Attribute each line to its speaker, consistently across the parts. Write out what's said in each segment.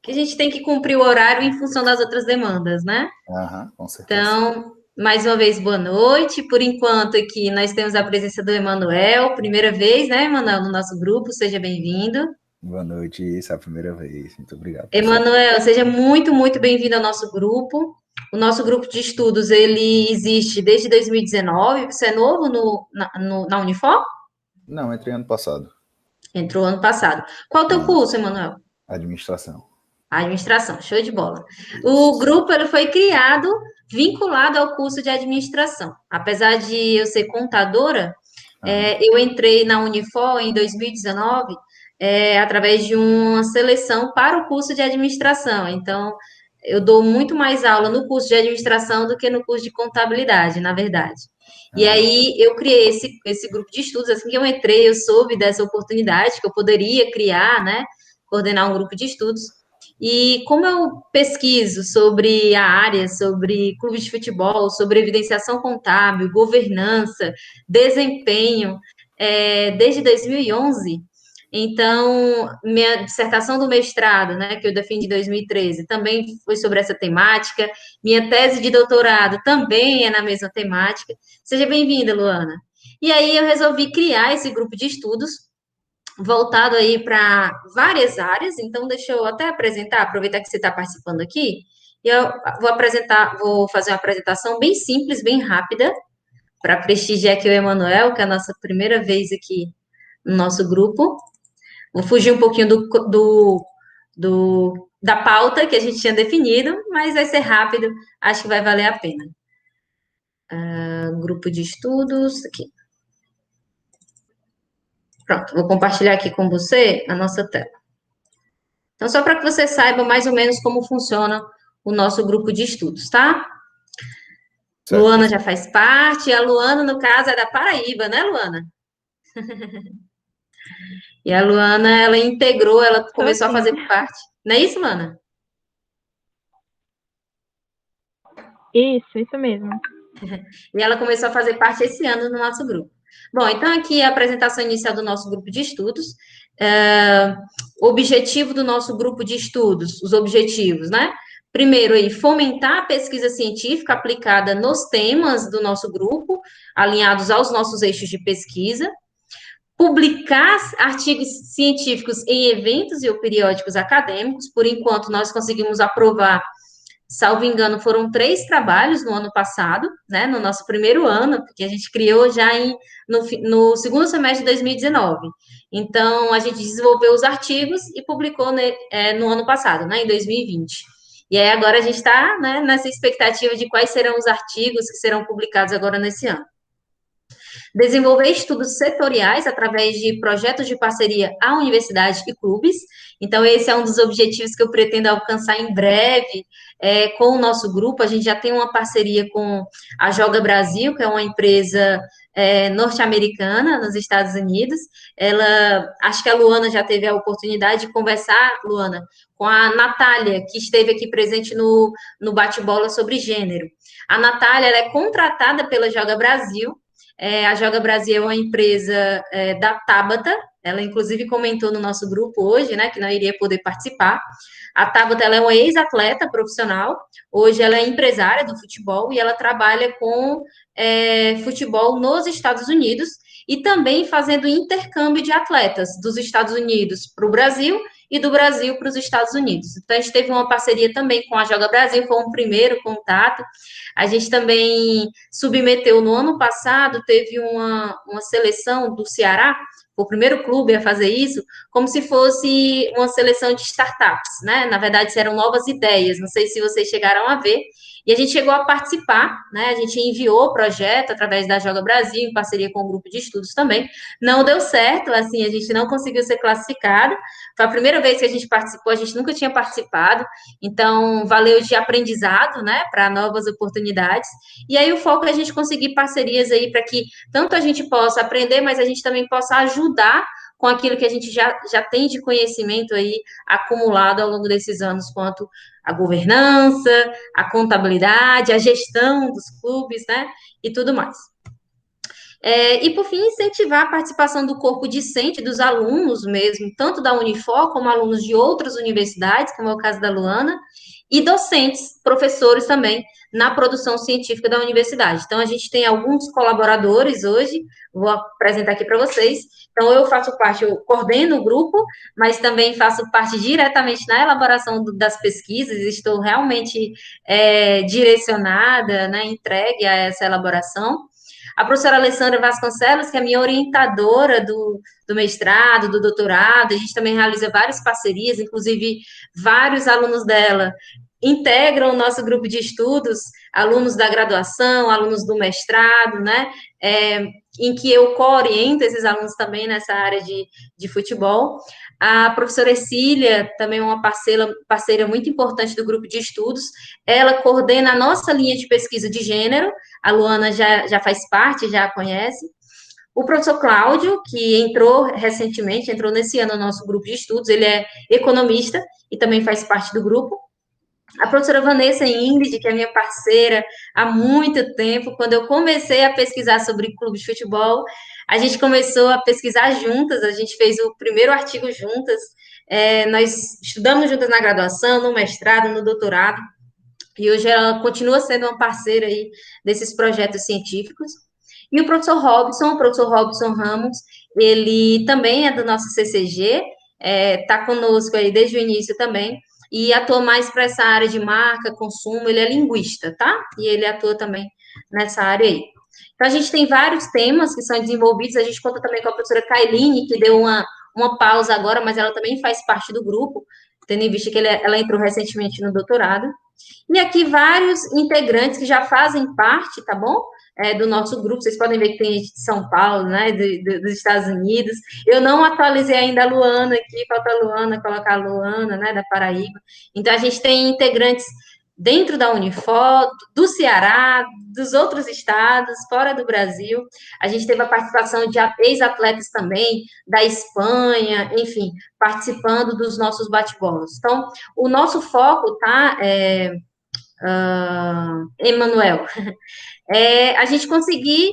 Speaker 1: que a gente tem que cumprir o horário em função das outras demandas, né?
Speaker 2: Aham, com certeza.
Speaker 1: Então, mais uma vez, boa noite. Por enquanto, aqui nós temos a presença do Emanuel, primeira vez, né, Emanuel, no nosso grupo, seja bem-vindo.
Speaker 2: Boa noite, isso é a primeira vez. Muito obrigado por essa.
Speaker 1: Emanuel, seja muito, muito bem-vindo ao nosso grupo. O nosso grupo de estudos, ele existe desde 2019. Você é novo na Unifor?
Speaker 2: Não, entrei ano passado.
Speaker 1: Entrou ano passado. Qual é o teu
Speaker 2: Isso.
Speaker 1: curso, Emanuel?
Speaker 2: Administração.
Speaker 1: Administração, show de bola. O
Speaker 2: Isso.
Speaker 1: grupo ele foi criado vinculado ao curso de administração. Apesar de eu ser contadora,
Speaker 2: Aham.
Speaker 1: eu entrei na Unifor em 2019, através de uma seleção para o curso de administração. Então, eu dou muito mais aula no curso de administração do que no curso de contabilidade, na verdade. E
Speaker 2: Aham.
Speaker 1: aí, eu criei esse grupo de estudos. Assim que eu entrei, eu soube dessa oportunidade que eu poderia criar, né? Coordenar um grupo de estudos. E como eu pesquiso sobre a área, sobre clubes de futebol, sobre evidenciação contábil, governança, desempenho, desde 2011, então, minha dissertação do mestrado, né, que eu defendi em 2013, também foi sobre essa temática. Minha tese de doutorado também é na mesma temática. Seja bem-vinda, Luana. E aí eu resolvi criar esse grupo de estudos voltado aí para várias áreas. Então, deixa eu até apresentar, aproveitar que você está participando aqui, e eu vou fazer uma apresentação bem simples, bem rápida, para prestigiar aqui o Emanuel, que é a nossa primeira vez aqui no nosso grupo. Vou fugir um pouquinho da pauta que a gente tinha definido, mas vai ser rápido, acho que vai valer a pena. Grupo de estudos, aqui. Pronto, vou compartilhar aqui com você a nossa tela. Então, só para que você saiba mais ou menos como funciona o nosso grupo de estudos, tá?
Speaker 2: Certo,
Speaker 1: Luana
Speaker 2: você.
Speaker 1: já faz parte, a Luana, no caso, é da Paraíba, né, Luana? E a Luana, ela integrou, ela
Speaker 3: Sou
Speaker 1: começou a
Speaker 3: sim.
Speaker 1: fazer parte. Não é isso, Luana?
Speaker 3: Isso mesmo.
Speaker 1: E ela começou a fazer parte esse ano no nosso grupo. Bom, então aqui é a apresentação inicial do nosso grupo de estudos. É, o objetivo do nosso grupo de estudos, os objetivos, né? Primeiro, aí, fomentar a pesquisa científica aplicada nos temas do nosso grupo, alinhados aos nossos eixos de pesquisa, publicar artigos científicos em eventos e ou periódicos acadêmicos. Por enquanto, nós conseguimos aprovar, salvo engano, foram 3 trabalhos no ano passado, né, no nosso primeiro ano, porque a gente criou já no segundo semestre de 2019. Então, a gente desenvolveu os artigos e publicou, né, no ano passado, né, em 2020. E aí, agora a gente está, né, nessa expectativa de quais serão os artigos que serão publicados agora nesse ano. Desenvolver estudos setoriais através de projetos de parceria à universidade e clubes. Então, esse é um dos objetivos que eu pretendo alcançar em breve com o nosso grupo. A gente já tem uma parceria com a Joga Brasil, que é uma empresa norte-americana nos Estados Unidos. Acho que a Luana já teve a oportunidade de conversar, Luana, com a Natália, que esteve aqui presente no bate-bola sobre gênero. A Natália, ela é contratada pela Joga Brasil. A Joga Brasil é uma empresa da Tabata, ela inclusive comentou no nosso grupo hoje, né, que não iria poder participar. A Tabata, ela é uma ex-atleta profissional, hoje ela é empresária do futebol e ela trabalha com futebol nos Estados Unidos e também fazendo intercâmbio de atletas dos Estados Unidos para o Brasil e do Brasil para os Estados Unidos. Então, a gente teve uma parceria também com a Joga Brasil, foi um primeiro contato. A gente também submeteu no ano passado, teve uma seleção do Ceará, o primeiro clube a fazer isso, como se fosse uma seleção de startups, né? Na verdade, eram novas ideias, não sei se vocês chegaram a ver. E a gente chegou a participar, né? A gente enviou o projeto através da Joga Brasil, em parceria com o grupo de estudos também. Não deu certo, assim, a gente não conseguiu ser classificado. Foi a primeira vez que a gente participou, a gente nunca tinha participado. Então, valeu de aprendizado, né, para novas oportunidades. E aí, o foco é a gente conseguir parcerias aí para que tanto a gente possa aprender, mas a gente também possa ajudar com aquilo que a gente já tem de conhecimento aí acumulado ao longo desses anos, quanto a governança, a contabilidade, a gestão dos clubes, né, e tudo mais. E, por fim, incentivar a participação do corpo discente, dos alunos mesmo, tanto da Unifor, como alunos de outras universidades, como é o caso da Luana, e docentes, professores também, na produção científica da universidade. Então, a gente tem alguns colaboradores hoje, vou apresentar aqui para vocês. Então, eu faço parte, eu coordeno o grupo, mas também faço parte diretamente na elaboração das pesquisas, estou realmente direcionada, né, entregue a essa elaboração. A professora Alessandra Vasconcelos, que é minha orientadora do mestrado, do doutorado, a gente também realiza várias parcerias, inclusive vários alunos dela integram o nosso grupo de estudos, alunos da graduação, alunos do mestrado, né, em que eu co-oriento esses alunos também nessa área de futebol. A professora Cecília, também uma parceira muito importante do grupo de estudos, ela coordena a nossa linha de pesquisa de gênero, a Luana já faz parte, já a conhece. O professor Cláudio, que entrou recentemente, entrou nesse ano no nosso grupo de estudos, ele é economista e também faz parte do grupo. A professora Vanessa Ingrid, que é minha parceira há muito tempo, quando eu comecei a pesquisar sobre clube de futebol, a gente começou a pesquisar juntas, a gente fez o primeiro artigo juntas, nós estudamos juntas na graduação, no mestrado, no doutorado, e hoje ela continua sendo uma parceira aí desses projetos científicos. E o professor Robson Ramos, ele também é do nosso CCG, está conosco aí desde o início também, e atua mais para essa área de marca, consumo, ele é linguista, tá? E ele atua também nessa área aí. Então, a gente tem vários temas que são desenvolvidos, a gente conta também com a professora Kailine, que deu uma pausa agora, mas ela também faz parte do grupo, tendo em vista que ela entrou recentemente no doutorado. E aqui vários integrantes que já fazem parte, tá bom? Do nosso grupo, vocês podem ver que tem gente de São Paulo, né, dos Estados Unidos. Eu não atualizei ainda a Luana aqui, falta a Luana, colocar a Luana, né, da Paraíba. Então, a gente tem integrantes dentro da Unifor, do Ceará, dos outros estados, fora do Brasil. A gente teve a participação de ex-atletas também, da Espanha, enfim, participando dos nossos bate-bolas. Então, o nosso foco, tá, Emanuel, a gente conseguir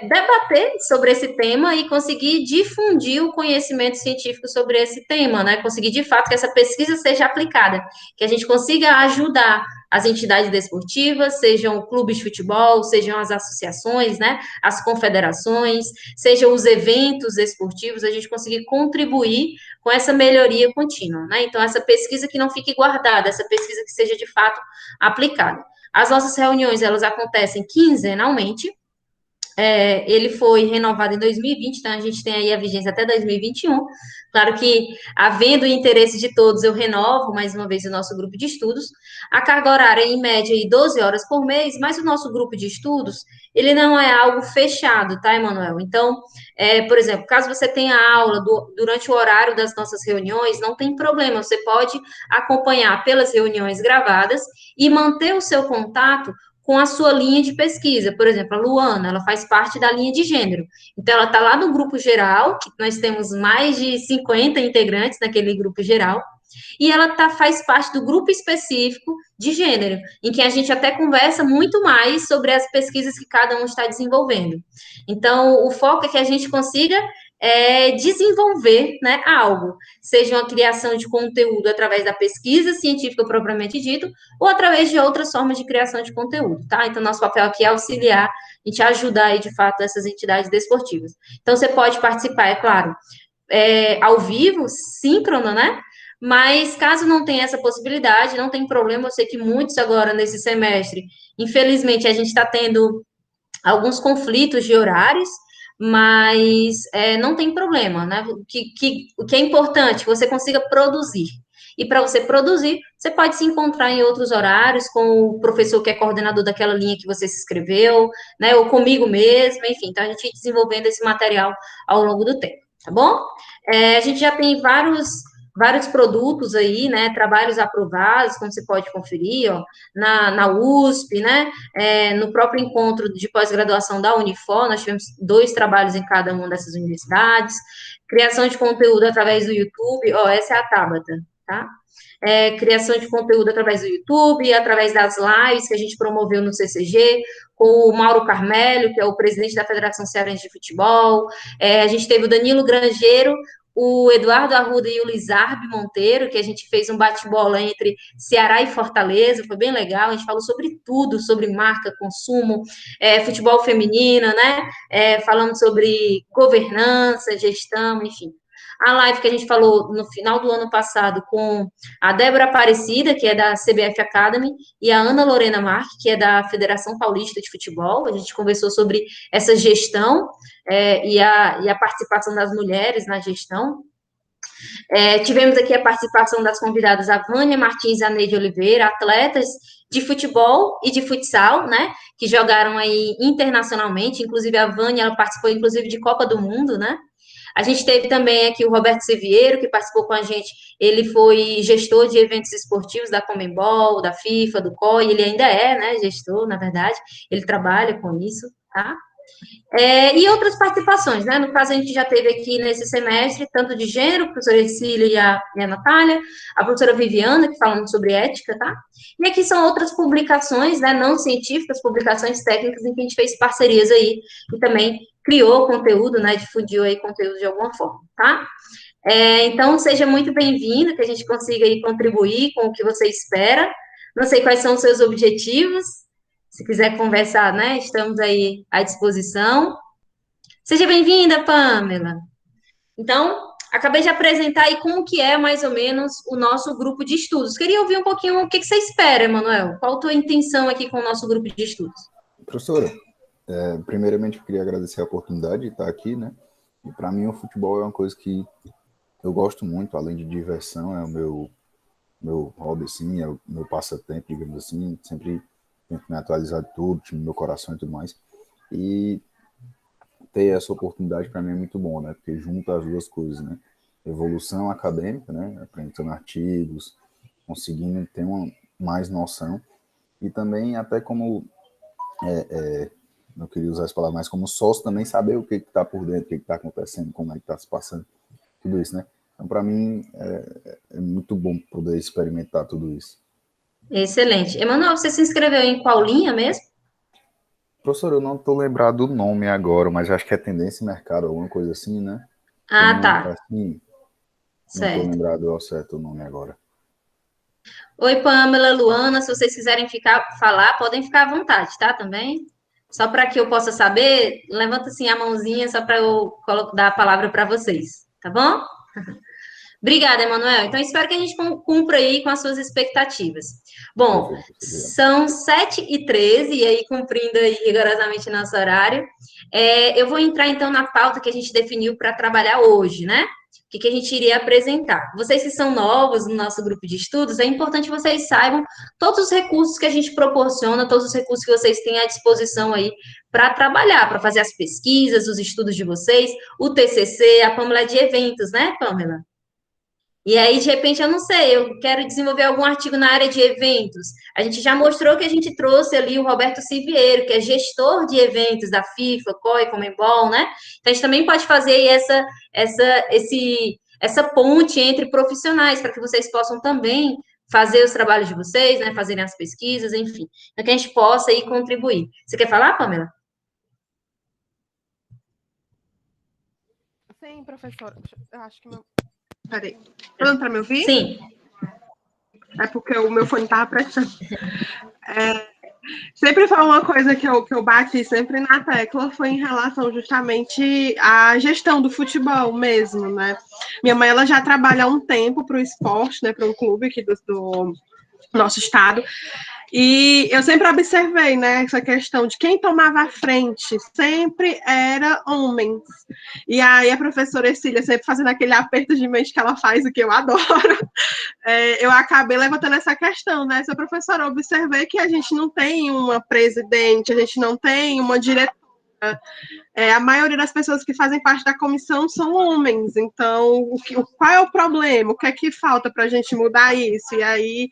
Speaker 1: debater sobre esse tema e conseguir difundir o conhecimento científico sobre esse tema, né? Conseguir, de fato, que essa pesquisa seja aplicada, que a gente consiga ajudar as entidades desportivas, sejam clubes de futebol, sejam as associações, né? As confederações, sejam os eventos esportivos, a gente conseguir contribuir com essa melhoria contínua, né? Então, essa pesquisa que não fique guardada, essa pesquisa que seja, de fato, aplicada. As nossas reuniões, elas acontecem quinzenalmente, ele foi renovado em 2020, então a gente tem aí a vigência até 2021. Claro que, havendo o interesse de todos, eu renovo mais uma vez o nosso grupo de estudos. A carga horária é, em média, aí, 12 horas por mês, mas o nosso grupo de estudos, ele não é algo fechado, tá, Emanuel? Então, por exemplo, caso você tenha aula durante o horário das nossas reuniões, não tem problema, você pode acompanhar pelas reuniões gravadas e manter o seu contato com a sua linha de pesquisa. Por exemplo, a Luana, ela faz parte da linha de gênero. Então, ela está lá no grupo geral, que nós temos mais de 50 integrantes naquele grupo geral, e ela faz parte do grupo específico de gênero, em que a gente até conversa muito mais sobre as pesquisas que cada um está desenvolvendo. Então, o foco é que a gente consiga desenvolver, né, algo, seja uma criação de conteúdo através da pesquisa científica propriamente dito, ou através de outras formas de criação de conteúdo, tá? Então, nosso papel aqui é auxiliar, a gente ajudar aí, de fato, essas entidades desportivas. Então, você pode participar, é claro, ao vivo, síncrono, né? Mas, caso não tenha essa possibilidade, não tem problema, eu sei que muitos agora, nesse semestre, infelizmente, a gente está tendo alguns conflitos de horários, mas não tem problema, né? O que é importante, você consiga produzir. E para você produzir, você pode se encontrar em outros horários com o professor que é coordenador daquela linha que você se inscreveu, né? Ou comigo mesmo, enfim. Então, a gente desenvolvendo esse material ao longo do tempo, tá bom? A gente já tem vários produtos aí, né? Trabalhos aprovados, como você pode conferir, ó, na USP, né? No próprio encontro de pós-graduação da Unifor, nós tivemos 2 trabalhos em cada uma dessas universidades, criação de conteúdo através do YouTube, ó, essa é a Tabata. tá? Criação de conteúdo através do YouTube, através das lives que a gente promoveu no CCG, com o Mauro Carmelho, que é o presidente da Federação Cearense de Futebol. A gente teve o Danilo Grangeiro, o Eduardo Arruda e o Lizarbe Monteiro, que a gente fez um bate-bola entre Ceará e Fortaleza, foi bem legal, a gente falou sobre tudo, sobre marca, consumo, futebol feminino, né? Falamos sobre governança, gestão, enfim. A live que a gente falou no final do ano passado com a Débora Aparecida, que é da CBF Academy, e a Ana Lorena Marques, que é da Federação Paulista de Futebol. A gente conversou sobre essa gestão e a participação das mulheres na gestão. Tivemos aqui a participação das convidadas a Vânia Martins e a Neide Oliveira, atletas de futebol e de futsal, né, que jogaram aí internacionalmente, inclusive a Vânia, ela participou inclusive de Copa do Mundo, né. A gente teve também aqui o Roberto Seviero, que participou com a gente, ele foi gestor de eventos esportivos da Conmebol, da FIFA, do COI, ele ainda é, né, gestor, na verdade, ele trabalha com isso, tá? E outras participações, né? No caso, a gente já teve aqui nesse semestre, tanto de gênero, a professora Ercília e a Natália, a professora Viviana, que falando sobre ética, tá? E aqui são outras publicações, né, não científicas, publicações técnicas, em que a gente fez parcerias aí, e também criou conteúdo, né, difundiu aí conteúdo de alguma forma, tá? Então, seja muito bem-vindo, que a gente consiga aí contribuir com o que você espera. Não sei quais são os seus objetivos, se quiser conversar, né, estamos aí à disposição. Seja bem-vinda, Pamela. Então, acabei de apresentar aí como que é, mais ou menos, o nosso grupo de estudos. Queria ouvir um pouquinho o que você espera, Emanuel. Qual a tua intenção aqui com o nosso grupo de estudos?
Speaker 2: Professora, primeiramente eu queria agradecer a oportunidade de estar aqui, né? E para mim o futebol é uma coisa que eu gosto muito, além de diversão, é o meu hobby, assim, é o meu passatempo, digamos assim, sempre tento me atualizar de tudo, time do meu coração e tudo mais. E ter essa oportunidade para mim é muito bom, né? Porque junta as duas coisas, né? Evolução acadêmica, né? Aprendendo artigos, conseguindo ter mais noção. E também até como, não queria usar essa palavra, mas como sócio também saber o que está por dentro, o que está acontecendo, como é que está se passando, tudo isso, né? Então, para mim, é muito bom poder experimentar tudo isso.
Speaker 1: Excelente. Emanuel, você se inscreveu em qual linha mesmo?
Speaker 2: Professor, eu não estou lembrado do nome agora, mas acho que é tendência e mercado, alguma coisa assim, né?
Speaker 1: Tá.
Speaker 2: Assim, não estou
Speaker 1: Certo.
Speaker 2: lembrado ao certo o nome agora.
Speaker 1: Oi, Pamela, Luana, se vocês quiserem falar, podem ficar à vontade, tá? Também. Só para que eu possa saber, levanta assim a mãozinha só para eu dar a palavra para vocês, tá bom? Obrigada, Emanuel. Então, espero que a gente cumpra aí com as suas expectativas. Bom, são 7h13, e aí, cumprindo aí rigorosamente nosso horário, eu vou entrar, então, na pauta que a gente definiu para trabalhar hoje, né? O que a gente iria apresentar. Vocês que são novos no nosso grupo de estudos, é importante que vocês saibam todos os recursos que a gente proporciona, todos os recursos que vocês têm à disposição aí para trabalhar, para fazer as pesquisas, os estudos de vocês, o TCC, a Pamela é de eventos, né, Pamela? E aí, de repente, eu não sei, eu quero desenvolver algum artigo na área de eventos. A gente já mostrou que a gente trouxe ali o Roberto Siviero, que é gestor de eventos da FIFA, COI, Conmebol, né? Então, a gente também pode fazer essa ponte entre profissionais, para que vocês possam também fazer os trabalhos de vocês, né? Fazerem as pesquisas, enfim. Para que a gente possa aí contribuir. Você quer falar, Pamela?
Speaker 3: Sim, professora. Eu acho que meu... Peraí. Tá dando para me ouvir?
Speaker 1: Sim.
Speaker 3: É porque o meu fone estava prestando. Sempre foi uma coisa que eu bati sempre na tecla, foi em relação justamente à gestão do futebol mesmo, né? Minha mãe, ela já trabalha há um tempo para o esporte, né? Para um clube aqui do nosso estado. E eu sempre observei, né, essa questão de quem tomava a frente sempre era homens. E aí a professora Ercília, sempre fazendo aquele aperto de mente que ela faz, o que eu adoro, eu acabei levantando essa questão, né? Essa professora, eu observei que a gente não tem uma presidente, a gente não tem uma diretora. A maioria das pessoas que fazem parte da comissão são homens, então qual é o problema? O que é que falta para a gente mudar isso? E aí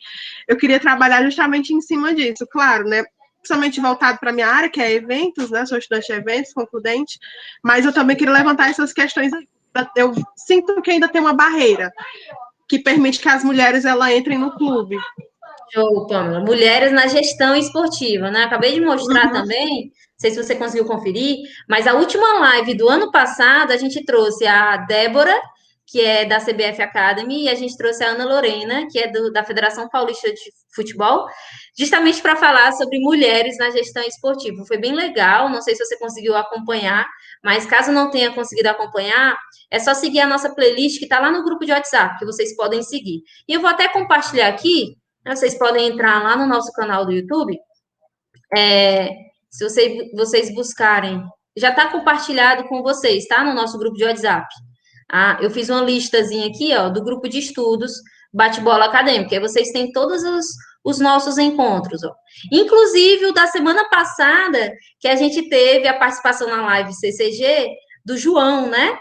Speaker 3: eu queria trabalhar justamente em cima disso, claro, né? Principalmente voltado para a minha área, que é eventos, né? Sou estudante de eventos, concludente, mas eu também queria levantar essas questões. Eu sinto que ainda tem uma barreira, que permite que as mulheres entrem no clube.
Speaker 1: Show, Pamela. Mulheres na gestão esportiva, né? Acabei de mostrar também, não sei se você conseguiu conferir, mas a última live do ano passado, a gente trouxe a Débora, que é da CBF Academy, e a gente trouxe a Ana Lorena, que é da Federação Paulista de Futebol, justamente para falar sobre mulheres na gestão esportiva. Foi bem legal, não sei se você conseguiu acompanhar, mas caso não tenha conseguido acompanhar, é só seguir a nossa playlist que está lá no grupo de WhatsApp, que vocês podem seguir. E eu vou até compartilhar aqui. Vocês podem entrar lá no nosso canal do YouTube. Se vocês buscarem, já está compartilhado com vocês, tá? No nosso grupo de WhatsApp. Eu fiz uma listazinha aqui, ó, do grupo de estudos Bate-Bola Acadêmica. Aí vocês têm todos os nossos encontros, ó. Inclusive o da semana passada, que a gente teve a participação na live CCG do João, né?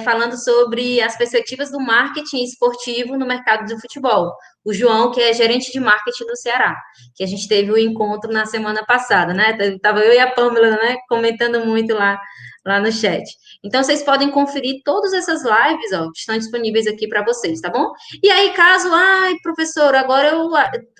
Speaker 1: Falando sobre as perspectivas do marketing esportivo no mercado do futebol. O João, que é gerente de marketing do Ceará, que a gente teve o encontro na semana passada, né? Tava eu e a Pamela, né, comentando muito lá no chat. Então, vocês podem conferir todas essas lives, ó, que estão disponíveis aqui para vocês, tá bom? E aí, caso, professor, agora eu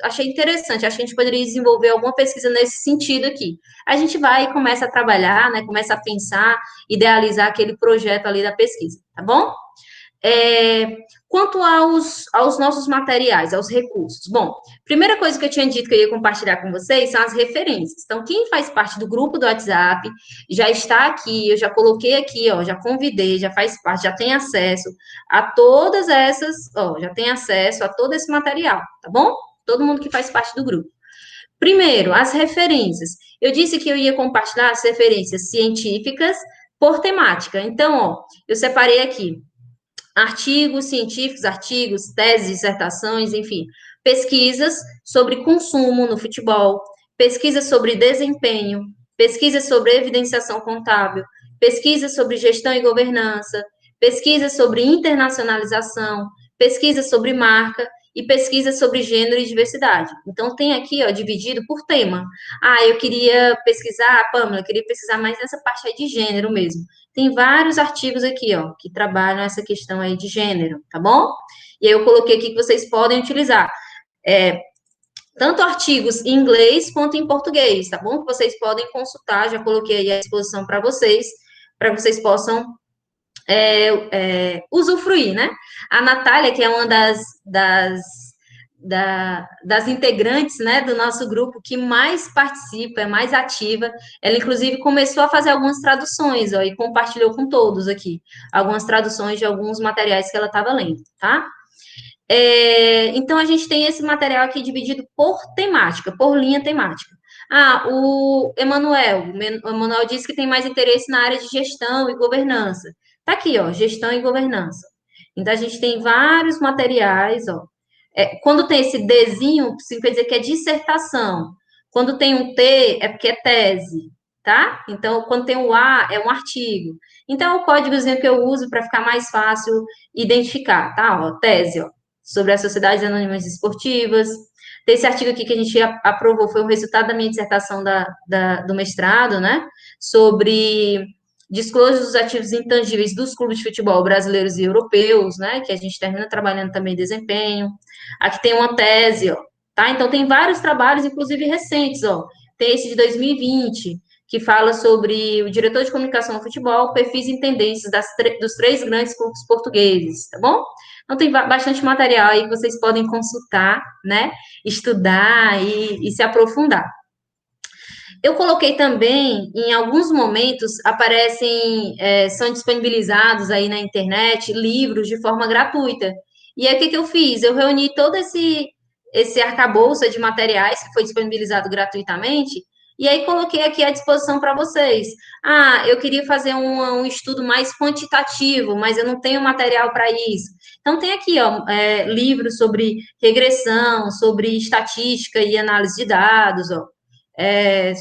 Speaker 1: achei interessante, acho que a gente poderia desenvolver alguma pesquisa nesse sentido aqui. A gente vai e começa a trabalhar, né, começa a pensar, idealizar aquele projeto ali da pesquisa, tá bom? Quanto aos nossos materiais, aos recursos. Bom, primeira coisa que eu tinha dito que eu ia compartilhar com vocês são as referências. Então, quem faz parte do grupo do WhatsApp já está aqui, eu já coloquei aqui, ó, já convidei, já faz parte, já tem acesso a todas essas, ó, já tem acesso a todo esse material, tá bom? Todo mundo que faz parte do grupo. Primeiro, as referências. Eu disse que eu ia compartilhar as referências científicas por temática. Então, ó, eu separei aqui artigos científicos, artigos, teses, dissertações, enfim, pesquisas sobre consumo no futebol, pesquisas sobre desempenho, pesquisas sobre evidenciação contábil, pesquisas sobre gestão e governança, pesquisas sobre internacionalização, pesquisas sobre marca e pesquisas sobre gênero e diversidade. Então, tem aqui, ó, dividido por tema. Eu queria pesquisar, Pamela, eu queria pesquisar mais nessa parte aí de gênero mesmo. Tem vários artigos aqui, ó, que trabalham essa questão aí de gênero, tá bom? E aí eu coloquei aqui que vocês podem utilizar tanto artigos em inglês quanto em português, tá bom? Que vocês podem consultar, já coloquei aí à disposição para vocês possam usufruir, né? A Natália, que é uma das integrantes, né, do nosso grupo que mais participa, é mais ativa, ela inclusive começou a fazer algumas traduções, ó, e compartilhou com todos aqui, algumas traduções de alguns materiais que ela estava lendo, tá? Então, a gente tem esse material aqui dividido por temática, por linha temática. O Emanuel disse que tem mais interesse na área de gestão e governança. Tá aqui, ó, gestão e governança. Então, a gente tem vários materiais, ó. Quando tem esse Dzinho, quer dizer que é dissertação. Quando tem um T, é porque é tese, tá? Então, quando tem o A, é um artigo. Então, é o códigozinho que eu uso para ficar mais fácil identificar, tá? Ó, tese, ó, sobre as sociedades anônimas esportivas. Tem esse artigo aqui que a gente aprovou, foi o resultado da minha dissertação do mestrado, né? Sobre disclosure dos ativos intangíveis dos clubes de futebol brasileiros e europeus, né? Que a gente termina trabalhando também desempenho. Aqui tem uma tese, ó, tá? Então, tem vários trabalhos, inclusive recentes, ó. Tem esse de 2020, que fala sobre o diretor de comunicação do futebol, perfis e tendências dos 3 grandes clubes portugueses, tá bom? Então, tem bastante material aí que vocês podem consultar, né? Estudar e se aprofundar. Eu coloquei também, em alguns momentos, são disponibilizados aí na internet livros de forma gratuita. E aí, o que eu fiz? Eu reuni todo esse arcabouço de materiais que foi disponibilizado gratuitamente, e aí coloquei aqui à disposição para vocês. Eu queria fazer um estudo mais quantitativo, mas eu não tenho material para isso. Então, tem aqui, ó, livros sobre regressão, sobre estatística e análise de dados, ó.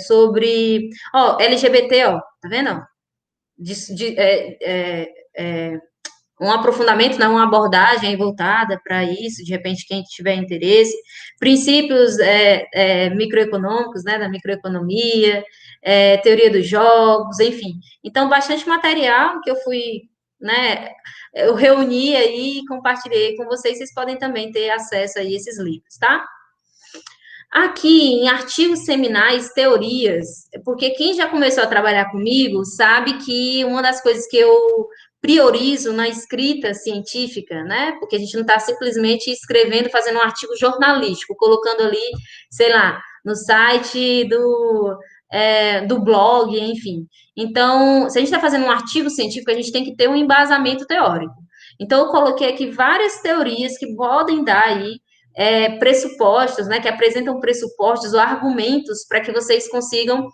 Speaker 1: Sobre LGBT, ó, tá vendo? Um aprofundamento, né, uma abordagem voltada para isso, de repente, quem tiver interesse, princípios microeconômicos, né, da microeconomia, teoria dos jogos, enfim. Então, bastante material que eu fui né, eu reuni aí e compartilhei com vocês, vocês podem também ter acesso a esses livros, tá? Aqui, em artigos seminais, teorias, porque quem já começou a trabalhar comigo sabe que uma das coisas que eu priorizo na escrita científica, né? Porque a gente não está simplesmente escrevendo, fazendo um artigo jornalístico, colocando ali, sei lá, no site do blog, enfim. Então, se a gente está fazendo um artigo científico, a gente tem que ter um embasamento teórico. Então, eu coloquei aqui várias teorias que podem dar aí pressupostos, né, que apresentam pressupostos ou argumentos para que vocês consigam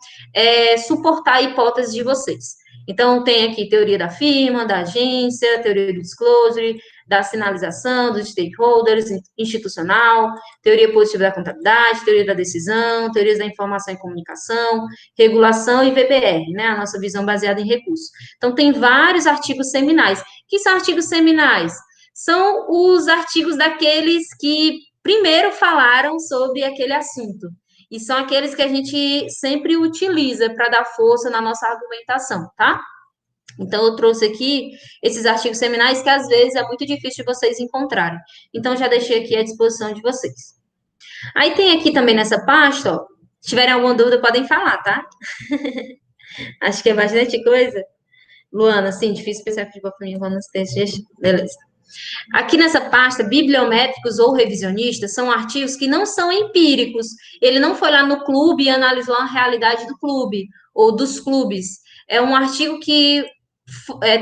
Speaker 1: suportar a hipótese de vocês. Então, tem aqui teoria da firma, da agência, teoria do disclosure, da sinalização, dos stakeholders, institucional, teoria positiva da contabilidade, teoria da decisão, teorias da informação e comunicação, regulação e VBR, né, a nossa visão baseada em recursos. Então, tem vários artigos seminais. O que são artigos seminais? São os artigos daqueles que primeiro falaram sobre aquele assunto. E são aqueles que a gente sempre utiliza para dar força na nossa argumentação, tá? Então, eu trouxe aqui esses artigos seminais que, às vezes, é muito difícil de vocês encontrarem. Então, já deixei aqui à disposição de vocês. Aí, tem aqui também nessa pasta, ó, se tiverem alguma dúvida, podem falar, tá? Acho que é bastante coisa. Luana, sim, difícil pensar futebol feminino quando nos textos. Beleza. Aqui nessa pasta, bibliométricos ou revisionistas são artigos que não são empíricos. Ele não foi lá no clube e analisou a realidade do clube ou dos clubes. É um artigo que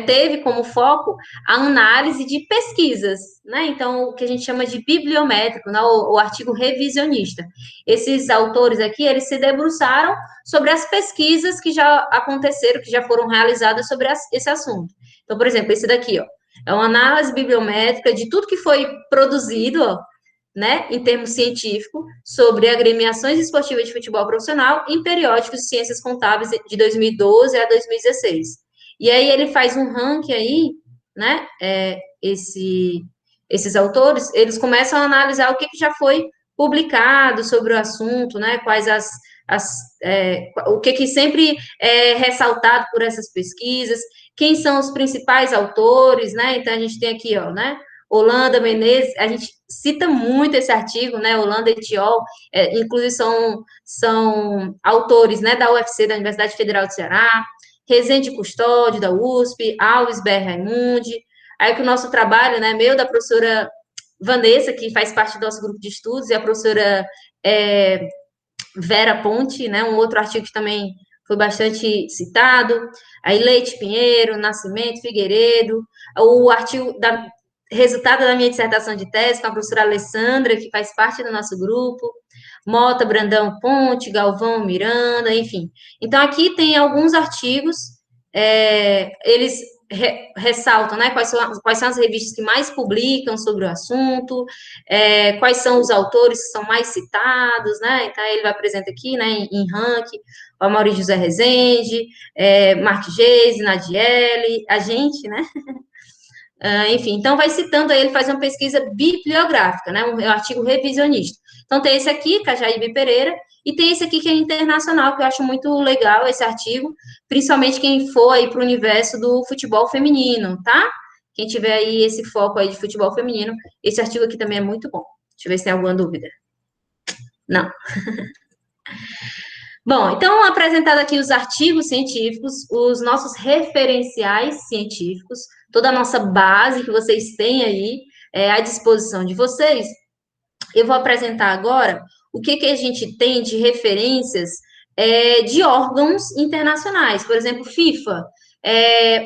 Speaker 1: teve como foco a análise de pesquisas, né? Então, o que a gente chama de bibliométrico, né? O artigo revisionista. Esses autores aqui, eles se debruçaram sobre as pesquisas que já aconteceram, que já foram realizadas sobre esse assunto. Então, por exemplo, esse daqui, ó, é uma análise bibliométrica de tudo que foi produzido, ó, né, em termos científicos, sobre agremiações esportivas de futebol profissional em periódicos de ciências contábeis de 2012 a 2016. E aí ele faz um ranking aí, né, esses autores, eles começam a analisar o que já foi publicado sobre o assunto, né, quais o que sempre é ressaltado por essas pesquisas, quem são os principais autores, né? Então, a gente tem aqui, ó, né? Holanda, Menezes, a gente cita muito esse artigo, né? Holanda e Tiol, inclusive são autores, né, da UFC, da Universidade Federal do Ceará, Rezende Custódio, da USP, Alves BR Raimundi, aí que o nosso trabalho, né, meu, da professora Vanessa, que faz parte do nosso grupo de estudos, e a professora Vera Ponte, né, um outro artigo que também foi bastante citado, aí Leite Pinheiro, Nascimento, Figueiredo, o artigo resultado da minha dissertação de tese com a professora Alessandra, que faz parte do nosso grupo, Mota, Brandão Ponte, Galvão Miranda, enfim. Então, aqui tem alguns artigos, eles ressaltam, né, quais são as revistas que mais publicam sobre o assunto, quais são os autores que são mais citados, né, então ele apresenta aqui, né, em ranking, o Amaury José Rezende, Mark Geise, Nadiele, a gente, né, enfim, então vai citando aí, ele faz uma pesquisa bibliográfica, né, um artigo revisionista. Então tem esse aqui, Cajaíbe Pereira, e tem esse aqui que é internacional, que eu acho muito legal esse artigo, principalmente quem for aí para o universo do futebol feminino, tá? Quem tiver aí esse foco aí de futebol feminino, esse artigo aqui também é muito bom. Deixa eu ver se tem alguma dúvida. Não. Bom, então, apresentado aqui os artigos científicos, os nossos referenciais científicos, toda a nossa base que vocês têm aí à disposição de vocês, eu vou apresentar agora o que a gente tem de referências de órgãos internacionais, por exemplo, FIFA,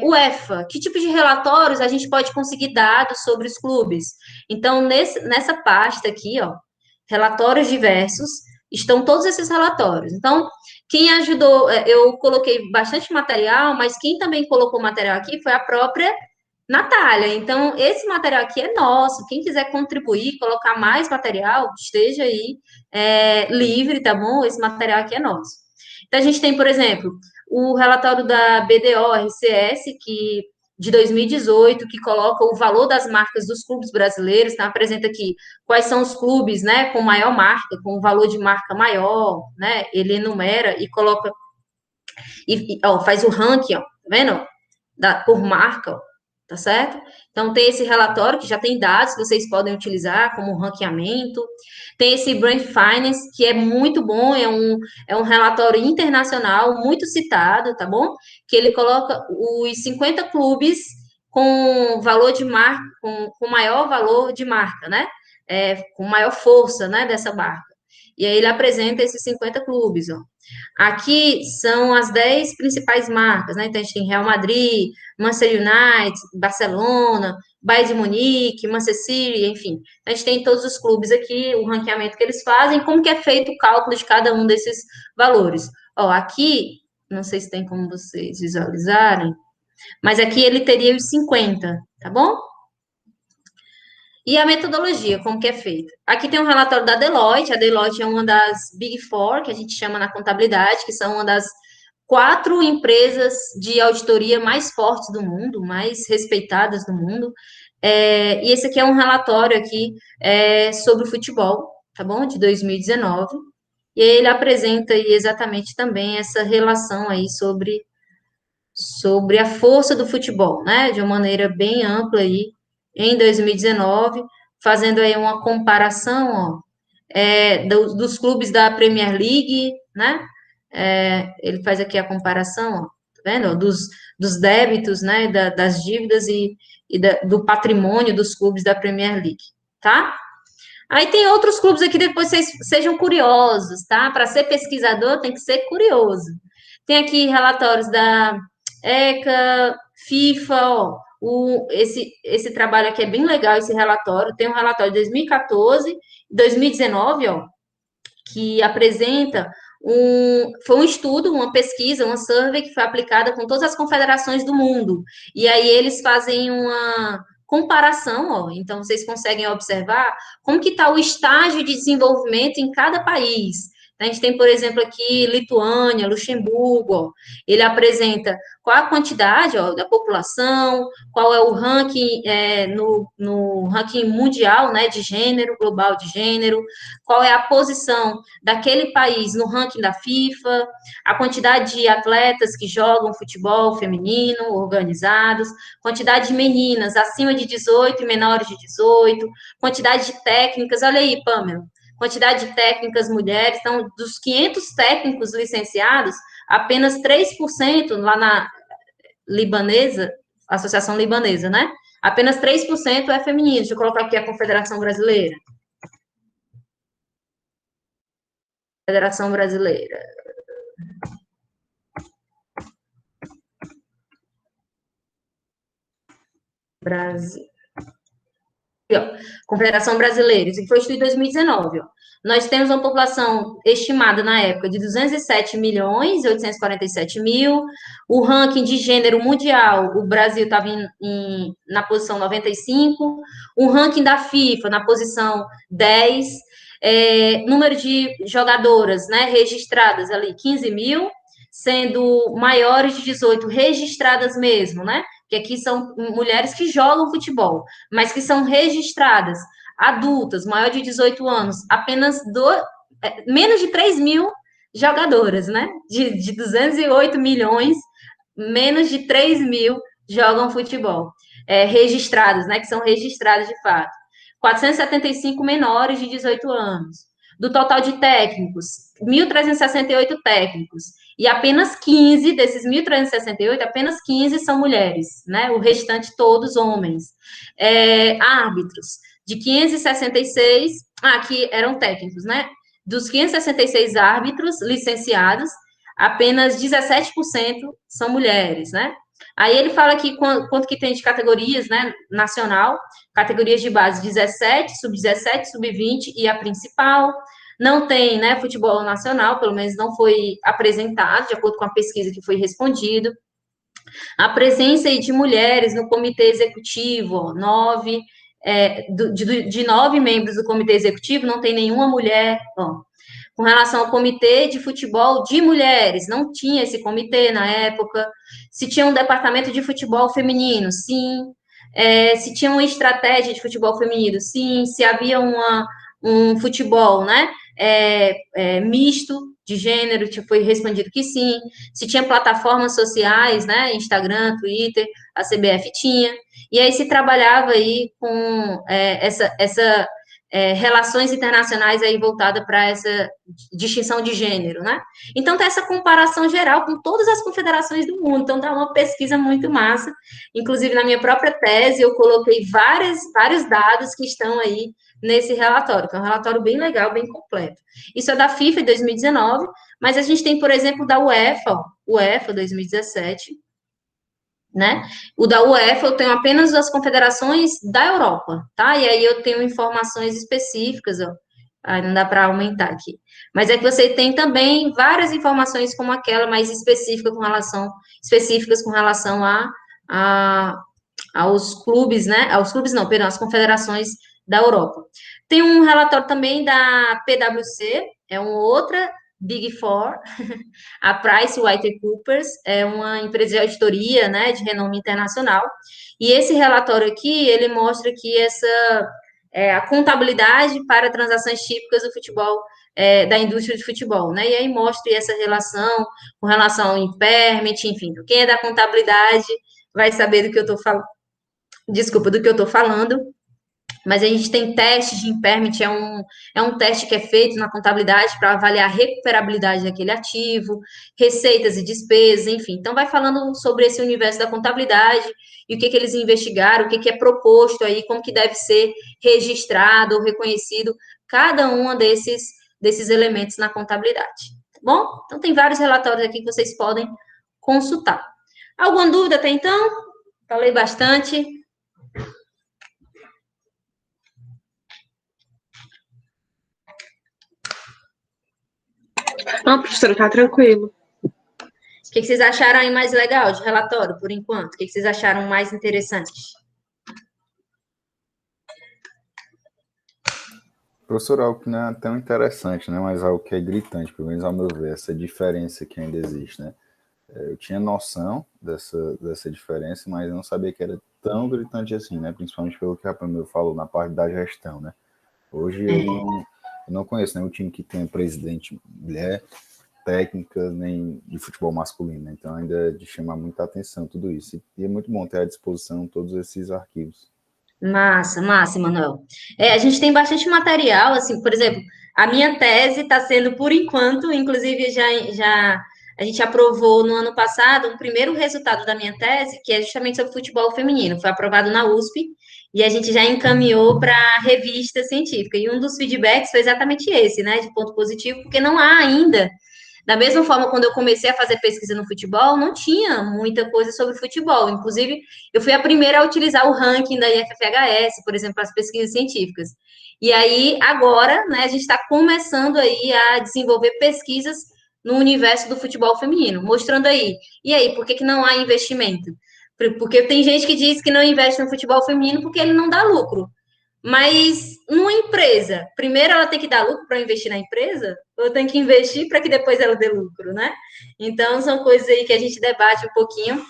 Speaker 1: UEFA, que tipo de relatórios a gente pode conseguir dados sobre os clubes. Então, nessa pasta aqui, ó, relatórios diversos, estão todos esses relatórios. Então, quem ajudou, eu coloquei bastante material, mas quem também colocou material aqui foi a própria Natália. Então, esse material aqui é nosso. Quem quiser contribuir, colocar mais material, esteja aí livre, tá bom? Esse material aqui é nosso. Então, a gente tem, por exemplo, o relatório da BDO-RCS, de 2018, que coloca o valor das marcas dos clubes brasileiros, então apresenta aqui quais são os clubes, né, com maior marca, com o valor de marca maior, né, ele enumera e coloca, ó, faz o ranking, ó, tá vendo? Por marca, ó. tá certo? Então, tem esse relatório que já tem dados que vocês podem utilizar como ranqueamento. Tem esse Brand Finance, que é muito bom, é um relatório internacional, muito citado, tá bom? Que ele coloca os 50 clubes com valor de marca, com maior valor de marca, né? Com maior força, né, dessa marca. E aí ele apresenta esses 50 clubes, ó. Aqui são as 10 principais marcas, né? Então, a gente tem Real Madrid, Manchester United, Barcelona, Bayern de Munique, Manchester City, enfim. A gente tem todos os clubes aqui, o ranqueamento que eles fazem, como que é feito o cálculo de cada um desses valores. Ó, aqui, não sei se tem como vocês visualizarem, mas aqui ele teria os 50, tá bom? E a metodologia, como que é feita? Aqui tem um relatório da Deloitte. A Deloitte é uma das Big Four, que a gente chama na contabilidade, que são uma das 4 empresas de auditoria mais fortes do mundo, mais respeitadas do mundo. E esse aqui é um relatório aqui sobre o futebol, tá bom? De 2019. E aí ele apresenta aí exatamente também essa relação aí sobre a força do futebol, né? De uma maneira bem ampla aí, em 2019, fazendo aí uma comparação, ó, dos clubes da Premier League, né? Ele faz aqui a comparação, ó, tá vendo? Ó, dos débitos, né? Das dívidas do patrimônio dos clubes da Premier League, tá? Aí tem outros clubes aqui, depois vocês sejam curiosos, tá? Para ser pesquisador tem que ser curioso. Tem aqui relatórios da ECA, FIFA, ó, esse trabalho aqui é bem legal, esse relatório. Tem um relatório de 2014, 2019, ó, que apresenta foi um estudo, uma pesquisa, uma survey que foi aplicada com todas as confederações do mundo. E aí eles fazem uma comparação, ó, então vocês conseguem observar como que está o estágio de desenvolvimento em cada país. A gente tem, por exemplo, aqui Lituânia, Luxemburgo, ó, ele apresenta qual a quantidade, ó, da população, qual é o ranking no ranking mundial, né, de gênero, global de gênero, qual é a posição daquele país no ranking da FIFA, a quantidade de atletas que jogam futebol feminino, organizados, quantidade de meninas acima de 18 e menores de 18, quantidade de técnicas, olha aí, Pamela, quantidade de técnicas mulheres, então, dos 500 técnicos licenciados, apenas 3% lá na libanesa, Associação Libanesa, né? Apenas 3% é feminino. Deixa eu colocar aqui a Confederação Brasileira. Federação Brasileira. Brasil. Confederação Brasileira, isso foi estudo em 2019. Ó. Nós temos uma população estimada na época de 207 milhões e 847 mil. O ranking de gênero mundial, o Brasil estava na posição 95. O ranking da FIFA na posição 10. Número de jogadoras, né, registradas ali, 15 mil, sendo maiores de 18 registradas mesmo, né? Que aqui são mulheres que jogam futebol, mas que são registradas, adultas, maior de 18 anos, apenas menos de 3 mil jogadoras, né? De 208 milhões, menos de 3 mil jogam futebol. Registradas, né? Que são registradas de fato. 475 menores de 18 anos. Do total de técnicos, 1.368 técnicos. E apenas 15 desses 1.368, apenas 15 são mulheres, né? O restante todos homens. Árbitros, de 566, aqui eram técnicos, né? Dos 566 árbitros licenciados, apenas 17% são mulheres, né? Aí ele fala aqui quanto que tem de categorias, né? Nacional, categorias de base 17, sub-17, sub-20 e a principal. Não tem, né, futebol nacional, pelo menos não foi apresentado, de acordo com a pesquisa que foi respondido. A presença de mulheres no comitê executivo, ó, 9, de 9 membros do comitê executivo, não tem nenhuma mulher, ó. Com relação ao comitê de futebol de mulheres, não tinha esse comitê na época. Se tinha um departamento de futebol feminino, sim. Se tinha uma estratégia de futebol feminino, sim. Se havia um futebol, né, misto de gênero, foi respondido que sim. Se tinha plataformas sociais, né, Instagram, Twitter, a CBF tinha. e aí se trabalhava aí com relações internacionais aí voltada para essa distinção de gênero, né? Então tá essa comparação geral com todas as confederações do mundo, então tá uma pesquisa muito massa, inclusive na minha própria tese eu coloquei vários dados que estão aí nesse relatório, que é um relatório bem legal, bem completo. Isso é da FIFA de 2019, mas a gente tem, por exemplo, da UEFA 2017, né? O da UEFA eu tenho apenas as confederações da Europa, tá? E aí eu tenho informações específicas, ó. Aí não dá para aumentar aqui. Mas é que você tem também várias informações como aquela mais específicas com relação a aos clubes, né? Aos clubes não, perdão, às confederações da Europa. Tem um relatório também da PwC, é uma outra Big Four, a PricewaterhouseCoopers é uma empresa de auditoria, né, de renome internacional, e esse relatório aqui, ele mostra que a contabilidade para transações típicas do futebol, da indústria de futebol, né, e aí mostra essa relação com relação ao impairment, enfim, quem é da contabilidade vai saber do que eu estou falando, desculpa, do que eu estou falando, mas a gente tem teste de impairment, é um teste que é feito na contabilidade para avaliar a recuperabilidade daquele ativo, receitas e despesas, enfim. Então, vai falando sobre esse universo da contabilidade e o que eles investigaram, o que é proposto aí, como que deve ser registrado ou reconhecido cada um desses elementos na contabilidade. Tá bom? Então, tem vários relatórios aqui que vocês podem consultar. Alguma dúvida até então? Falei bastante.
Speaker 3: Não, professora, tá tranquilo.
Speaker 1: O que vocês acharam aí mais legal de relatório, por enquanto? O que vocês acharam mais interessante?
Speaker 2: Professor, algo que não é tão interessante, né? Mas algo que é gritante, pelo menos ao meu ver, essa diferença que ainda existe, né? Eu tinha noção dessa diferença, mas eu não sabia que era tão gritante assim, né? Principalmente pelo que a Pamela falou na parte da gestão, né? Hoje eu não conheço nenhum time que tenha presidente mulher, técnica, nem de futebol masculino, né? Então ainda é de chamar muita atenção tudo isso. E é muito bom ter à disposição todos esses arquivos.
Speaker 1: Massa, massa, Emanuel. A gente tem bastante material, assim, por exemplo, a minha tese está sendo, por enquanto, inclusive já a gente aprovou no ano passado o primeiro resultado da minha tese, que é justamente sobre futebol feminino. Foi aprovado na USP e a gente já encaminhou para a revista científica. E um dos feedbacks foi exatamente esse, né, de ponto positivo, porque não há ainda. Da mesma forma, quando eu comecei a fazer pesquisa no futebol, não tinha muita coisa sobre futebol. Inclusive, eu fui a primeira a utilizar o ranking da IFFHS, por exemplo, para as pesquisas científicas. E aí, agora, né, a gente está começando aí a desenvolver pesquisas no universo do futebol feminino, mostrando aí. E aí, por que não há investimento? Porque tem gente que diz que não investe no futebol feminino porque ele não dá lucro. Mas numa empresa, primeiro ela tem que dar lucro para investir na empresa, ou tem que investir para que depois ela dê lucro, né? Então, são coisas aí que a gente debate um pouquinho,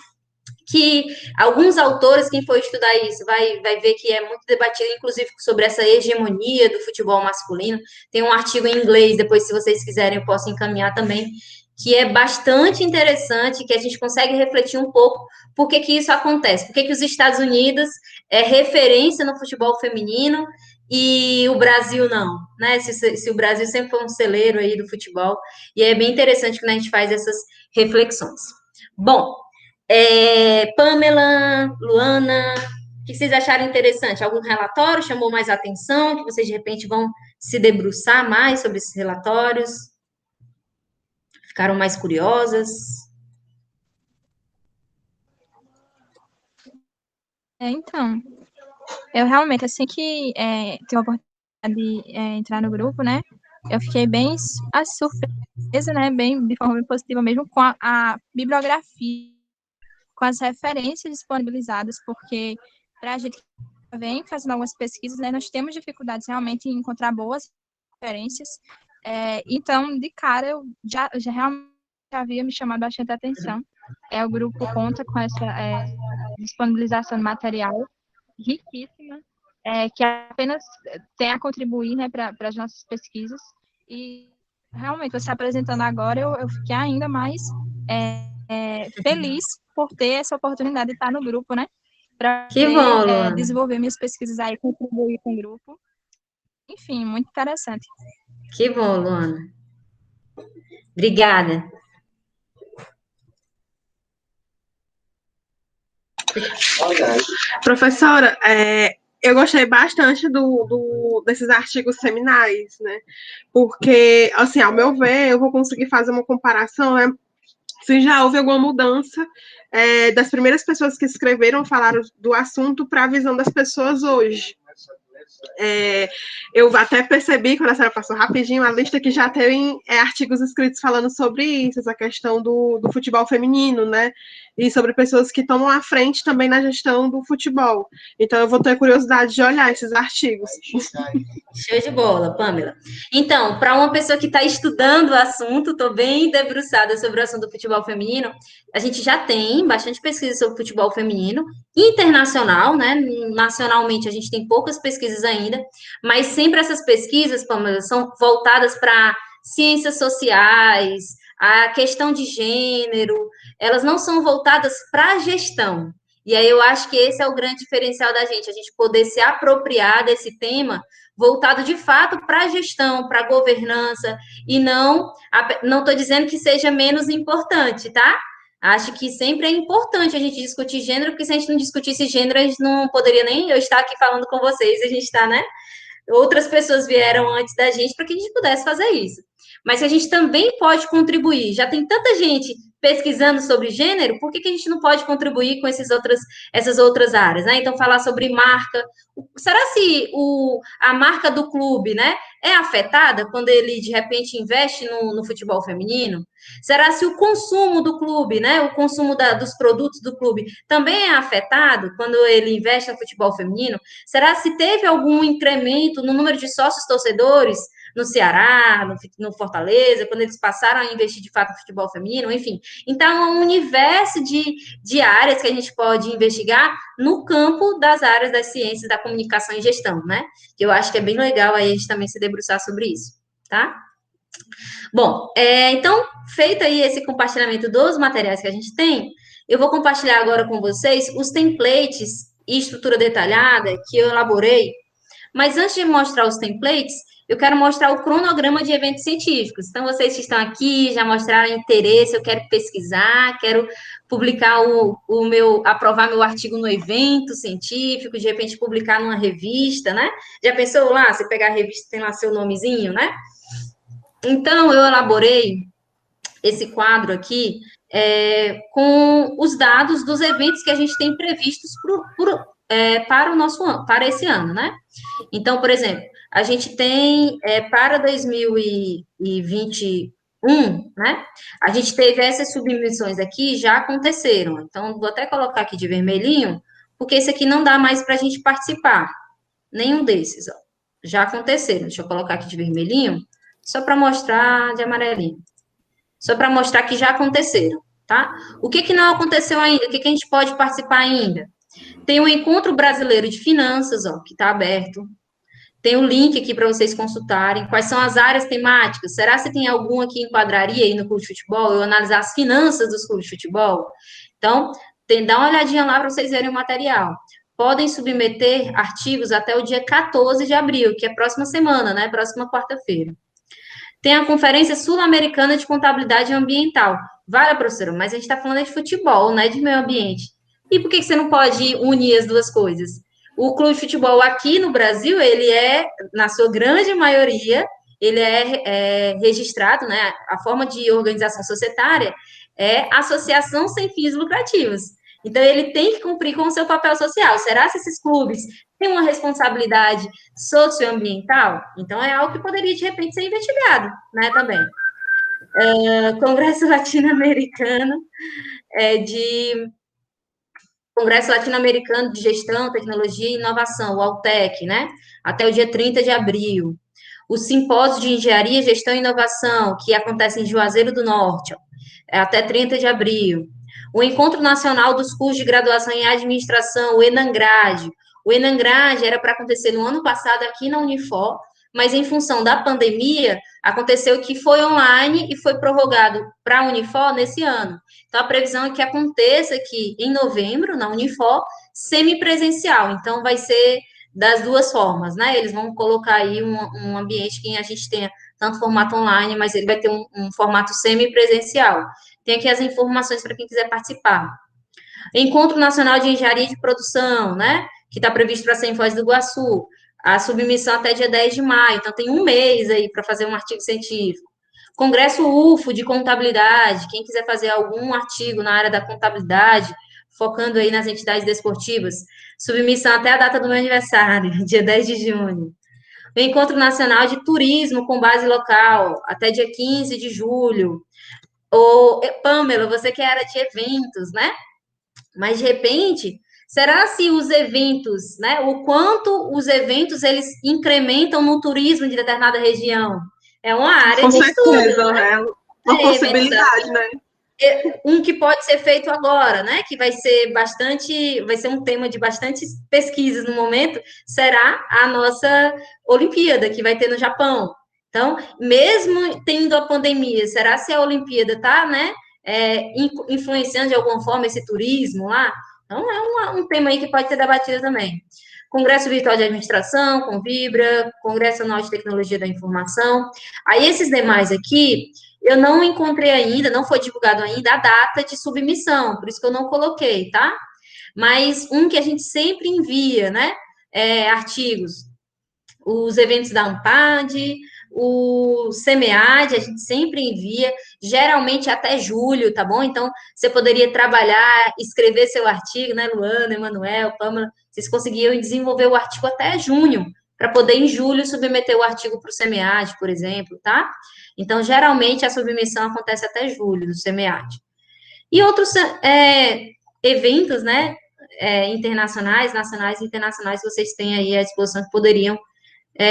Speaker 1: que alguns autores, quem for estudar isso, vai ver que é muito debatido, inclusive, sobre essa hegemonia do futebol masculino. Tem um artigo em inglês, depois, se vocês quiserem, eu posso encaminhar também, que é bastante interessante, que a gente consegue refletir um pouco por que isso acontece, por que os Estados Unidos é referência no futebol feminino e o Brasil não, né? Se o Brasil sempre foi um celeiro aí do futebol, e é bem interessante quando a gente faz essas reflexões. Bom, Pamela, Luana, o que vocês acharam interessante? Algum relatório chamou mais atenção, que vocês de repente vão se debruçar mais sobre esses relatórios? Ficaram mais curiosas?
Speaker 4: Então, eu realmente, assim que tive a oportunidade de entrar no grupo, né, eu fiquei bem surpresa, né, bem, de forma bem positiva mesmo, com a bibliografia, com as referências disponibilizadas, porque para a gente que vem fazendo algumas pesquisas, né, nós temos dificuldades realmente em encontrar boas referências, então, de cara, eu já realmente havia me chamado bastante atenção. O grupo conta com essa disponibilização de material riquíssima, que apenas tem a contribuir, né, para as nossas pesquisas. E, realmente, você apresentando agora, eu fiquei ainda mais feliz por ter essa oportunidade de estar no grupo, né? para
Speaker 1: Que bom, Luana.
Speaker 4: desenvolver minhas pesquisas aí, contribuir com o grupo. Enfim, muito interessante.
Speaker 1: Que bom, Luana. Obrigada.
Speaker 3: Professora, eu gostei bastante desses artigos seminais, né? Porque, assim, ao meu ver, eu vou conseguir fazer uma comparação, né? Se já houve alguma mudança das primeiras pessoas que escreveram, falaram do assunto para a visão das pessoas hoje. Eu até percebi, quando a senhora passou rapidinho, a lista que já tem artigos escritos falando sobre isso, essa questão do futebol feminino, né? E sobre pessoas que tomam a frente também na gestão do futebol. Então, eu vou ter curiosidade de olhar esses artigos.
Speaker 1: Show de bola, Pamela. Então, para uma pessoa que está estudando o assunto, estou bem debruçada sobre o assunto do futebol feminino, a gente já tem bastante pesquisa sobre futebol feminino, internacional, né? Nacionalmente, a gente tem poucas pesquisas ainda, mas sempre essas pesquisas, Pamela, são voltadas para ciências sociais, a questão de gênero, elas não são voltadas para a gestão. E aí eu acho que esse é o grande diferencial da gente, a gente poder se apropriar desse tema voltado de fato para a gestão, para a governança, e não estou dizendo que seja menos importante, tá? Acho que sempre é importante a gente discutir gênero, porque se a gente não discutisse gênero, a gente não poderia nem eu estar aqui falando com vocês, a gente está, né? Outras pessoas vieram antes da gente para que a gente pudesse fazer isso. Mas se a gente também pode contribuir, já tem tanta gente pesquisando sobre gênero, por que a gente não pode contribuir com essas outras áreas, né? Então, falar sobre marca. Será se a marca do clube, né, é afetada quando ele, de repente, investe no futebol feminino? Será se o consumo do clube, né, o consumo dos produtos do clube também é afetado quando ele investe no futebol feminino? Será se teve algum incremento no número de sócios torcedores no Ceará, no Fortaleza, quando eles passaram a investir de fato no futebol feminino, enfim. Então, é um universo de áreas que a gente pode investigar no campo das áreas das ciências da comunicação e gestão, né? Que eu acho que é bem legal aí a gente também se debruçar sobre isso, tá? Bom, então, feito aí esse compartilhamento dos materiais que a gente tem, eu vou compartilhar agora com vocês os templates e estrutura detalhada que eu elaborei. Mas antes de mostrar os templates, eu quero mostrar o cronograma de eventos científicos. Então, vocês que estão aqui já mostraram interesse, eu quero pesquisar, quero publicar aprovar meu artigo no evento científico, de repente publicar numa revista, né? Já pensou lá, você pegar a revista, tem lá seu nomezinho, né? Então, eu elaborei esse quadro aqui com os dados dos eventos que a gente tem previstos para esse ano, né? Então, por exemplo, a gente tem para 2021, né? A gente teve essas submissões aqui, já aconteceram. Então, vou até colocar aqui de vermelhinho, porque esse aqui não dá mais para a gente participar. Nenhum desses, ó. Já aconteceram. Deixa eu colocar aqui de vermelhinho, só para mostrar de amarelinho. Só para mostrar que já aconteceram, tá? O que não aconteceu ainda? O que a gente pode participar ainda? Tem o Encontro Brasileiro de Finanças, ó, que está aberto. Tem o link aqui para vocês consultarem. Quais são as áreas temáticas? Será que tem alguma que enquadraria aí no clube de futebol? Eu analisar as finanças dos clubes de futebol? Então, dá uma olhadinha lá para vocês verem o material. Podem submeter artigos até o dia 14 de abril, que é próxima semana, né? Próxima quarta-feira. Tem a Conferência Sul-Americana de Contabilidade Ambiental. Vale, professora, mas a gente está falando de futebol, não é de meio ambiente. E por que você não pode unir as duas coisas? O clube de futebol aqui no Brasil, ele na sua grande maioria, ele é registrado, né? A forma de organização societária é associação sem fins lucrativos. Então, ele tem que cumprir com o seu papel social. Será que esses clubes têm uma responsabilidade socioambiental? Então, é algo que poderia, de repente, ser investigado, né, também. Congresso Latino-Americano de Gestão, Tecnologia e Inovação, o ALTEC, né? Até o dia 30 de abril. O Simpósio de Engenharia, Gestão e Inovação, que acontece em Juazeiro do Norte, até 30 de abril. O Encontro Nacional dos Cursos de Graduação em Administração, o ENANGRAD. O ENANGRAD era para acontecer no ano passado aqui na Unifor, mas em função da pandemia, aconteceu que foi online e foi prorrogado para a Unifor nesse ano. Então, a previsão é que aconteça aqui em novembro, na Unifor, semipresencial. Então, vai ser das duas formas, né? Eles vão colocar aí um ambiente que a gente tenha tanto formato online, mas ele vai ter um formato semipresencial. Tem aqui as informações para quem quiser participar. Encontro Nacional de Engenharia de Produção, né? Que está previsto para ser em Foz do Iguaçu. A submissão até dia 10 de maio. Então, tem um mês aí para fazer um artigo científico. Congresso UFO de Contabilidade. Quem quiser fazer algum artigo na área da contabilidade, focando aí nas entidades desportivas. Submissão até a data do meu aniversário, dia 10 de junho. O Encontro Nacional de Turismo com base local, até dia 15 de julho. Pamela, você que era de eventos, né? Mas, de repente, será se os eventos, né? O quanto os eventos, eles incrementam no turismo de determinada região? É uma área
Speaker 3: Com
Speaker 1: de
Speaker 3: certeza,
Speaker 1: estudo, né?
Speaker 3: é uma possibilidade,
Speaker 1: Assim,
Speaker 3: né?
Speaker 1: um que pode ser feito agora, né? Que vai ser um tema de bastante pesquisas no momento, será a nossa Olimpíada, que vai ter no Japão. Então, mesmo tendo a pandemia, será se a Olimpíada está, né, influenciando de alguma forma esse turismo lá? Então, é um tema aí que pode ser debatido também. Congresso Virtual de Administração, com Vibra, Congresso Anual de Tecnologia da Informação. Aí, esses demais aqui, eu não encontrei ainda, não foi divulgado ainda a data de submissão, por isso que eu não coloquei, tá? Mas um que a gente sempre envia, né? Artigos, os eventos da ANPAD, o SEMEAD, a gente sempre envia, geralmente até julho, tá bom? Então, você poderia trabalhar, escrever seu artigo, né, Luana, Emanuel, Pamela, vocês conseguiam desenvolver o artigo até junho, para poder, em julho, submeter o artigo para o SEMEAD, por exemplo, tá? Então, geralmente, a submissão acontece até julho, do SEMEAD. E outros eventos, né, internacionais, nacionais e internacionais, vocês têm aí à disposição que poderiam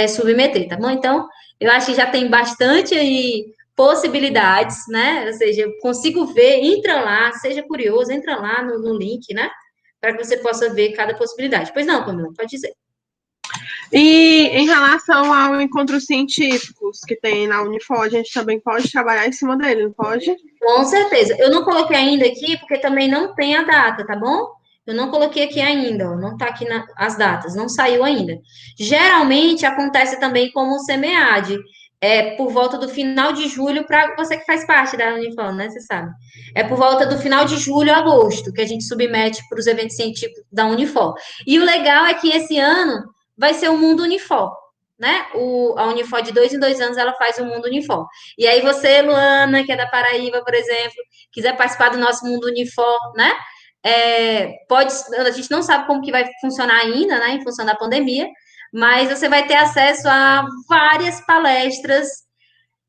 Speaker 1: submeter, tá bom? Então, eu acho que já tem bastante aí possibilidades, né? Ou seja, eu consigo ver, entra lá, seja curioso, entra lá no link, né? Para que você possa ver cada possibilidade. Pois não, Pamela, pode dizer.
Speaker 3: E em relação ao encontros científicos que tem na Unifor, a gente também pode trabalhar em cima dele, não pode?
Speaker 1: Com certeza. Eu não coloquei ainda aqui, porque também não tem a data, tá bom? Eu não coloquei aqui ainda, ó, não tá aqui as datas, não saiu ainda. Geralmente acontece também como o SEMEAD, por volta do final de julho, para você que faz parte da Unifor, né? Você sabe. É por volta do final de julho a agosto que a gente submete para os eventos científicos da Unifor. E o legal é que esse ano vai ser o Mundo Unifor, né? A Unifor, de 2 em 2 anos, ela faz o Mundo Unifor. E aí você, Luana, que é da Paraíba, por exemplo, quiser participar do nosso Mundo Unifor, né? A gente não sabe como que vai funcionar ainda, né, em função da pandemia, mas você vai ter acesso a várias palestras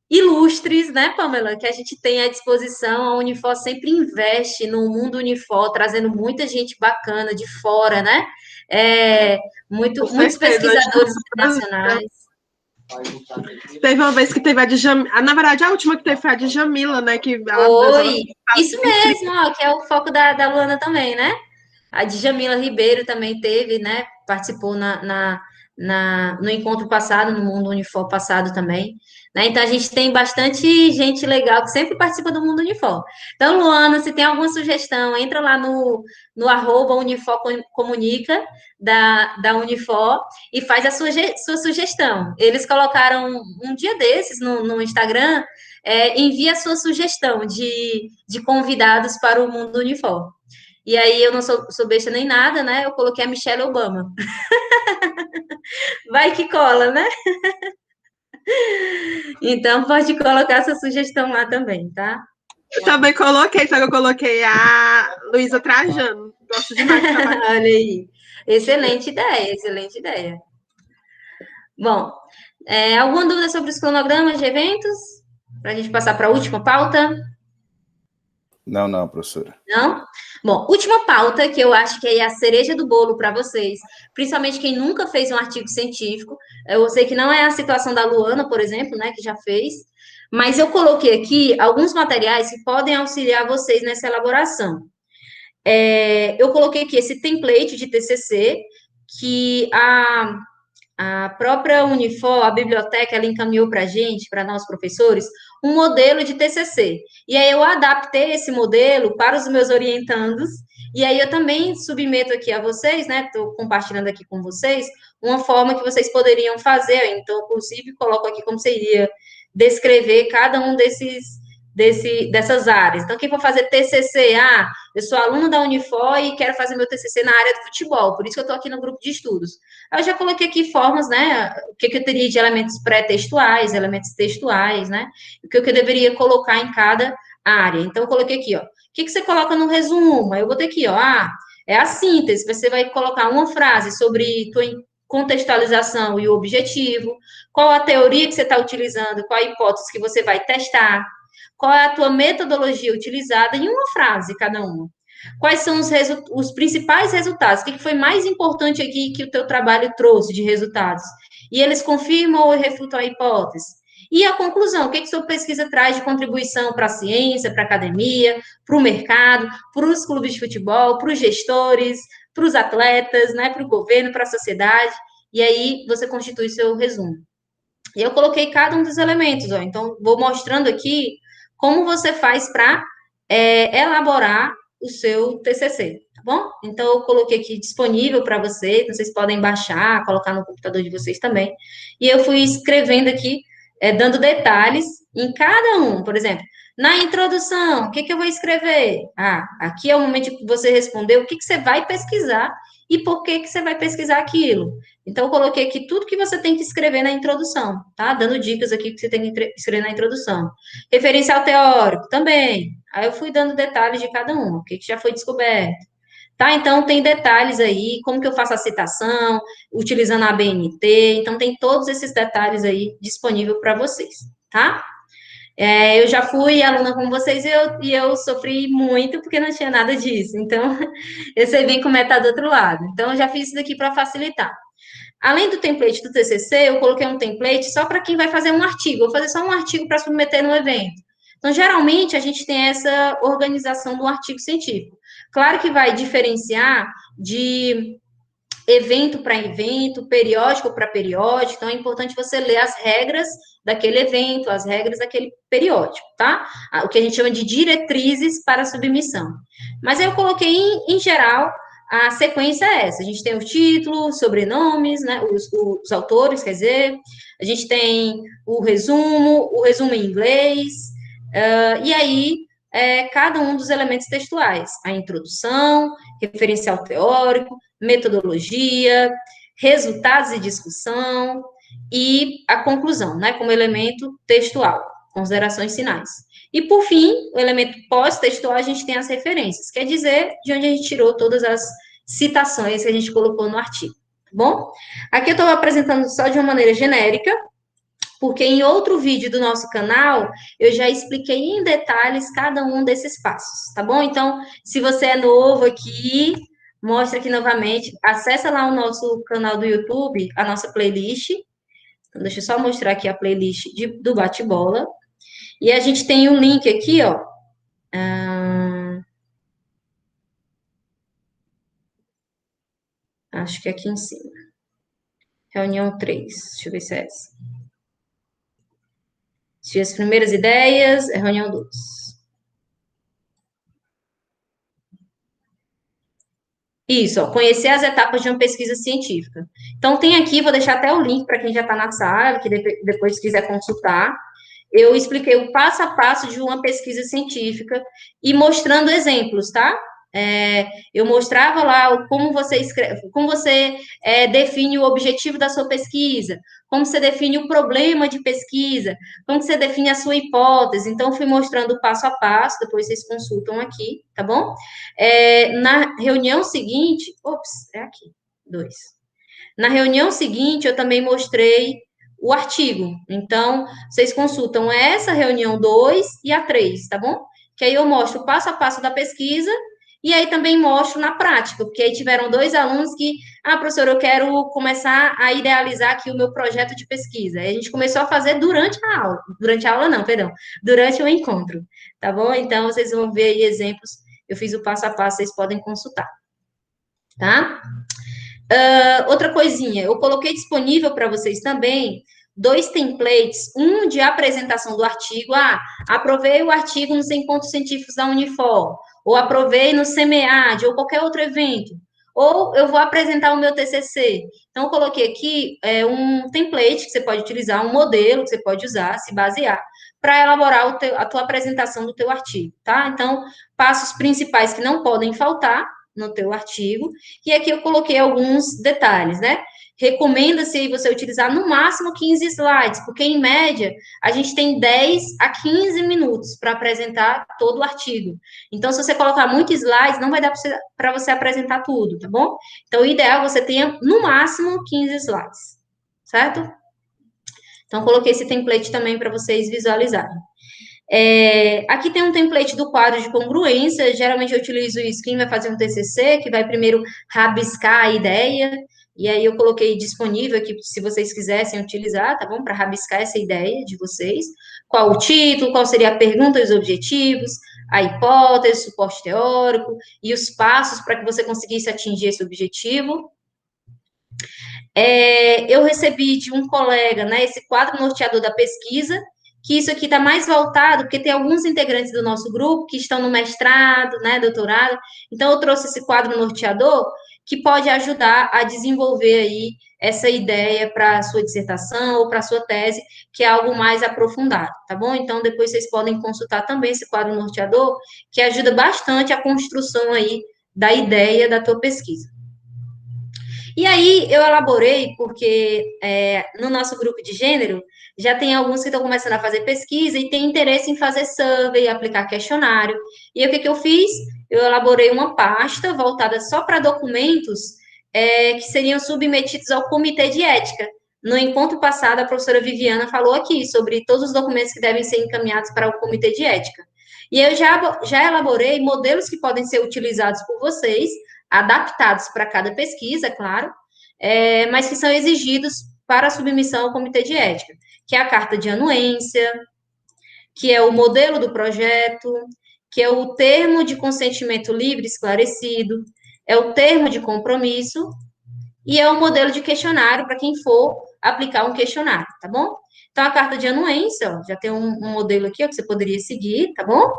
Speaker 1: ilustres, né, Pamela, que a gente tem à disposição. A Unifor sempre investe no Mundo Unifor, trazendo muita gente bacana de fora, né? Muitos pesquisadores internacionais.
Speaker 3: Teve uma vez que teve a de Jamila, na verdade, a última que teve foi a de Jamila, né? Que
Speaker 1: Foi, isso mesmo, ó, que é o foco da Luana também, né? A Djamila Ribeiro também teve, né? Participou no encontro passado, no Mundo Unifor passado também. Né? Então, a gente tem bastante gente legal que sempre participa do Mundo Unifor. Então, Luana, se tem alguma sugestão, entra lá no @Unifor Comunica da Unifor e faz a sua sugestão. Eles colocaram um dia desses no Instagram, envia a sua sugestão de convidados para o Mundo Unifor. E aí eu não sou besta nem nada, né? Eu coloquei a Michelle Obama. Vai que cola, né? Então pode colocar essa sugestão lá também, tá?
Speaker 3: Eu também coloquei, só que eu coloquei a Luísa Trajano. Gosto demais de trabalhar.
Speaker 1: Olha aí. Excelente ideia, excelente ideia. Bom, alguma dúvida sobre os cronogramas de eventos? Para a gente passar para a última pauta?
Speaker 2: Não, professora.
Speaker 1: Não? Bom, última pauta, que eu acho que é a cereja do bolo para vocês, principalmente quem nunca fez um artigo científico. Eu sei que não é a situação da Luana, por exemplo, né, que já fez, mas eu coloquei aqui alguns materiais que podem auxiliar vocês nessa elaboração. Eu coloquei aqui esse template de TCC, que a própria Unifor, a biblioteca, ela encaminhou para a gente, para nós professores, um modelo de TCC. E aí eu adaptei esse modelo para os meus orientandos, E aí eu também submeto aqui a vocês, né? Estou compartilhando aqui com vocês uma forma que vocês poderiam fazer. Então, inclusive, coloco aqui como seria descrever cada um dessas áreas. Então, quem for fazer TCC, eu sou aluno da Unifor e quero fazer meu TCC na área do futebol, por isso que eu estou aqui no grupo de estudos. Eu já coloquei aqui formas, né, o que eu teria de elementos pré-textuais, elementos textuais, né, o que eu deveria colocar em cada área. Então, eu coloquei aqui, ó, o que você coloca no resumo? Aí eu botei aqui, ó, é a síntese, você vai colocar uma frase sobre tua contextualização e o objetivo, qual a teoria que você está utilizando, qual a hipótese que você vai testar, qual é a tua metodologia utilizada em uma frase, cada uma. Quais são os principais resultados? O que foi mais importante aqui que o teu trabalho trouxe de resultados? E eles confirmam ou refutam a hipótese? E a conclusão, o que sua pesquisa traz de contribuição para a ciência, para a academia, para o mercado, para os clubes de futebol, para os gestores, para os atletas, né, para o governo, para a sociedade? E aí você constitui seu resumo. E eu coloquei cada um dos elementos, ó. Então, vou mostrando aqui como você faz para elaborar o seu TCC, tá bom? Então, eu coloquei aqui disponível para vocês, vocês podem baixar, colocar no computador de vocês também. E eu fui escrevendo aqui, dando detalhes em cada um. Por exemplo, na introdução, o que eu vou escrever? Aqui é o momento que você responder o que você vai pesquisar e por que você vai pesquisar aquilo. Então, eu coloquei aqui tudo que você tem que escrever na introdução, tá? Dando dicas aqui que você tem que escrever na introdução. Referencial teórico, também. Aí eu fui dando detalhes de cada um, o que já foi descoberto. Tá? Então, tem detalhes aí, como que eu faço a citação, utilizando a ABNT. Então, tem todos esses detalhes aí disponível para vocês, tá? Eu já fui aluna com vocês e eu sofri muito porque não tinha nada disso. Então, eu sei bem como tá do outro lado. Então, eu já fiz isso daqui para facilitar. Além do template do TCC, eu coloquei um template só para quem vai fazer um artigo. Eu vou fazer só um artigo para submeter no evento. Então, geralmente, a gente tem essa organização do artigo científico. Claro que vai diferenciar de evento para evento, periódico para periódico. Então, é importante você ler as regras daquele evento, as regras daquele periódico, tá? O que a gente chama de diretrizes para submissão. Mas eu coloquei, em geral, a sequência é essa. A gente tem o título, sobrenomes, né? Os autores, quer dizer, a gente tem o resumo em inglês, e aí cada um dos elementos textuais, a introdução, referencial teórico, metodologia, resultados e discussão, e a conclusão, né, como elemento textual, considerações finais. E, por fim, o elemento pós-textual, a gente tem as referências, quer dizer, de onde a gente tirou todas as citações que a gente colocou no artigo, tá bom? Aqui eu estou apresentando só de uma maneira genérica, porque em outro vídeo do nosso canal, eu já expliquei em detalhes cada um desses passos, tá bom? Então, se você é novo aqui, mostra aqui novamente, acessa lá o nosso canal do YouTube, a nossa playlist. Então, deixa eu só mostrar aqui a playlist do bate-bola. E a gente tem um link aqui, ó. Acho que é aqui em cima. Reunião 3. Deixa eu ver se é essa. As primeiras ideias, é reunião 2. Isso, ó, conhecer as etapas de uma pesquisa científica. Então, tem aqui, vou deixar até o link para quem já está na sala, que depois quiser consultar. Eu expliquei o passo a passo de uma pesquisa científica e mostrando exemplos, tá? Eu mostrava lá como você escreve, como você define o objetivo da sua pesquisa, como você define o problema de pesquisa, como você define a sua hipótese. Então, fui mostrando passo a passo, depois vocês consultam aqui, tá bom? Na reunião seguinte, é aqui, 2. Na reunião seguinte, eu também mostrei o artigo. Então, vocês consultam essa reunião 2 e a 3, tá bom? Que aí eu mostro o passo a passo da pesquisa e aí também mostro na prática, porque aí tiveram 2 alunos que, professor, eu quero começar a idealizar aqui o meu projeto de pesquisa. Aí a gente começou a fazer durante a aula não, perdão, durante o encontro, tá bom? Então, vocês vão ver aí exemplos, eu fiz o passo a passo, vocês podem consultar, tá? Outra coisinha, eu coloquei disponível para vocês também dois templates, um de apresentação do artigo, aprovei o artigo nos encontros científicos da Unifor, ou aprovei no CMEAD, ou qualquer outro evento, ou eu vou apresentar o meu TCC. Então, eu coloquei aqui um template que você pode utilizar, um modelo que você pode usar, se basear, para elaborar a tua apresentação do teu artigo, tá? Então, passos principais que não podem faltar no teu artigo, e aqui eu coloquei alguns detalhes, né? Recomenda-se você utilizar no máximo 15 slides, porque em média a gente tem 10 a 15 minutos para apresentar todo o artigo. Então, se você colocar muitos slides, não vai dar para você apresentar tudo, tá bom? Então, o ideal é que você tenha no máximo 15 slides, certo? Então, coloquei esse template também para vocês visualizarem. Aqui tem um template do quadro de congruência, geralmente eu utilizo isso, quem vai fazer um TCC, que vai primeiro rabiscar a ideia, e aí eu coloquei disponível aqui, se vocês quisessem utilizar, tá bom? Para rabiscar essa ideia de vocês. Qual o título, qual seria a pergunta e os objetivos, a hipótese, suporte teórico, e os passos para que você conseguisse atingir esse objetivo. Eu recebi de um colega, né, esse quadro norteador da pesquisa, que isso aqui está mais voltado, porque tem alguns integrantes do nosso grupo que estão no mestrado, né, doutorado, então eu trouxe esse quadro norteador, que pode ajudar a desenvolver aí essa ideia para a sua dissertação ou para a sua tese, que é algo mais aprofundado, tá bom? Então, depois vocês podem consultar também esse quadro norteador, que ajuda bastante a construção aí da ideia da tua pesquisa. E aí, eu elaborei, porque no nosso grupo de gênero, já tem alguns que estão começando a fazer pesquisa e têm interesse em fazer survey, aplicar questionário. E aí, o que eu fiz? Eu elaborei uma pasta voltada só para documentos que seriam submetidos ao comitê de ética. No encontro passado, a professora Viviana falou aqui sobre todos os documentos que devem ser encaminhados para o comitê de ética. E eu já elaborei modelos que podem ser utilizados por vocês, adaptados para cada pesquisa, claro, mas que são exigidos para a submissão ao comitê de ética, que é a carta de anuência, que é o modelo do projeto, que é o termo de consentimento livre esclarecido, é o termo de compromisso e é o modelo de questionário para quem for aplicar um questionário, tá bom? Então, a carta de anuência, ó, já tem um modelo aqui ó, que você poderia seguir, tá bom?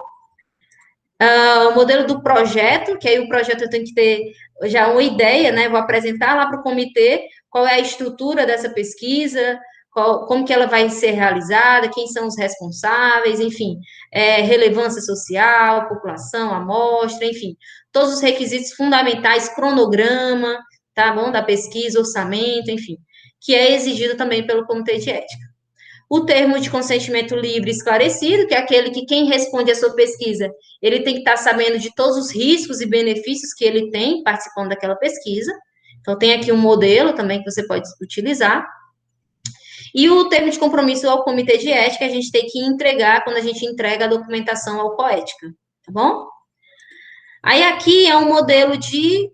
Speaker 1: O modelo do projeto, que aí o projeto eu tenho que ter já uma ideia, né? Vou apresentar lá para o comitê qual é a estrutura dessa pesquisa, como que ela vai ser realizada, quem são os responsáveis, enfim, relevância social, população, amostra, enfim, todos os requisitos fundamentais, cronograma, tá bom? Da pesquisa, orçamento, enfim, que é exigido também pelo comitê de ética. O termo de consentimento livre esclarecido, que é aquele que quem responde a sua pesquisa, ele tem que estar sabendo de todos os riscos e benefícios que ele tem participando daquela pesquisa. Então, tem aqui um modelo também que você pode utilizar. E o termo de compromisso ao comitê de ética, a gente tem que entregar quando a gente entrega a documentação ao Coética, tá bom? Aí, aqui é um modelo de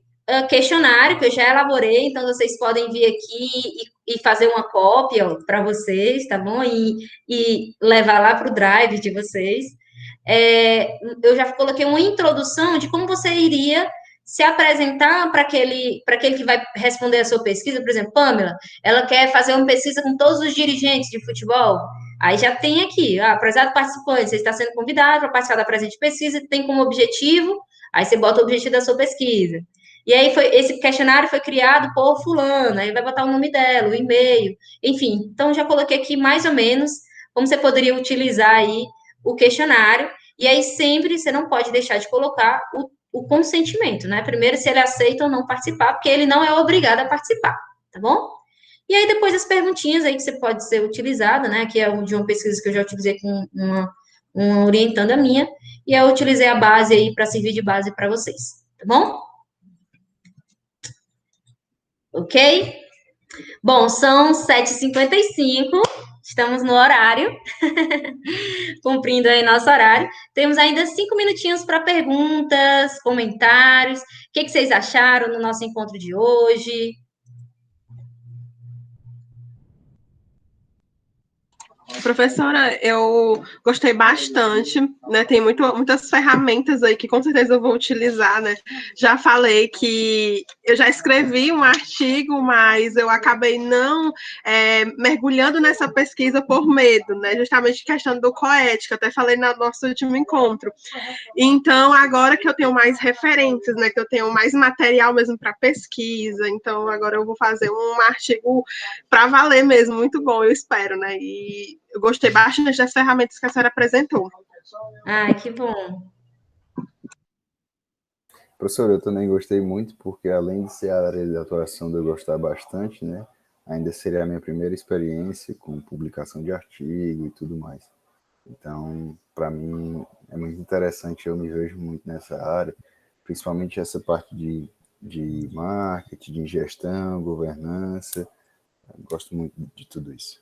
Speaker 1: questionário que eu já elaborei, então vocês podem vir aqui e fazer uma cópia para vocês, tá bom? E levar lá para o drive de vocês. Eu já coloquei uma introdução de como você iria se apresentar para aquele que vai responder a sua pesquisa, por exemplo, Pamela, ela quer fazer uma pesquisa com todos os dirigentes de futebol, aí já tem aqui, prezado participante, você está sendo convidado para participar da presente pesquisa, tem como objetivo, aí você bota o objetivo da sua pesquisa. E aí esse questionário foi criado por fulano, aí vai botar o nome dela, o e-mail, enfim. Então, já coloquei aqui mais ou menos como você poderia utilizar aí o questionário, e aí sempre você não pode deixar de colocar o consentimento, né? Primeiro, se ele aceita ou não participar, porque ele não é obrigado a participar, tá bom? E aí, depois as perguntinhas aí que você pode ser utilizada, né? Que é de uma pesquisa que eu já utilizei com uma orientanda minha, e eu utilizei a base aí para servir de base para vocês, tá bom? Ok? Bom, são 7h55, estamos no horário, cumprindo aí nosso horário. Temos ainda 5 minutinhos para perguntas, comentários. O que vocês acharam no nosso encontro de hoje?
Speaker 3: Professora, eu gostei bastante, né? Tem muitas ferramentas aí que com certeza eu vou utilizar, né? Já falei que eu já escrevi um artigo, mas eu acabei não mergulhando nessa pesquisa por medo, né? Justamente questão do coética, até falei no nosso último encontro. Então, agora que eu tenho mais referências, né? Que eu tenho mais material mesmo para pesquisa, então agora eu vou fazer um artigo para valer mesmo, muito bom, eu espero, né? E eu gostei bastante das ferramentas que a senhora apresentou.
Speaker 1: Ai, que bom.
Speaker 2: Professor, eu também gostei muito, porque além de ser a área de atuação de eu gostar bastante, né, ainda seria a minha primeira experiência com publicação de artigo e tudo mais. Então, para mim, é muito interessante, eu me vejo muito nessa área, principalmente essa parte de marketing, de gestão, governança. Eu gosto muito de tudo isso.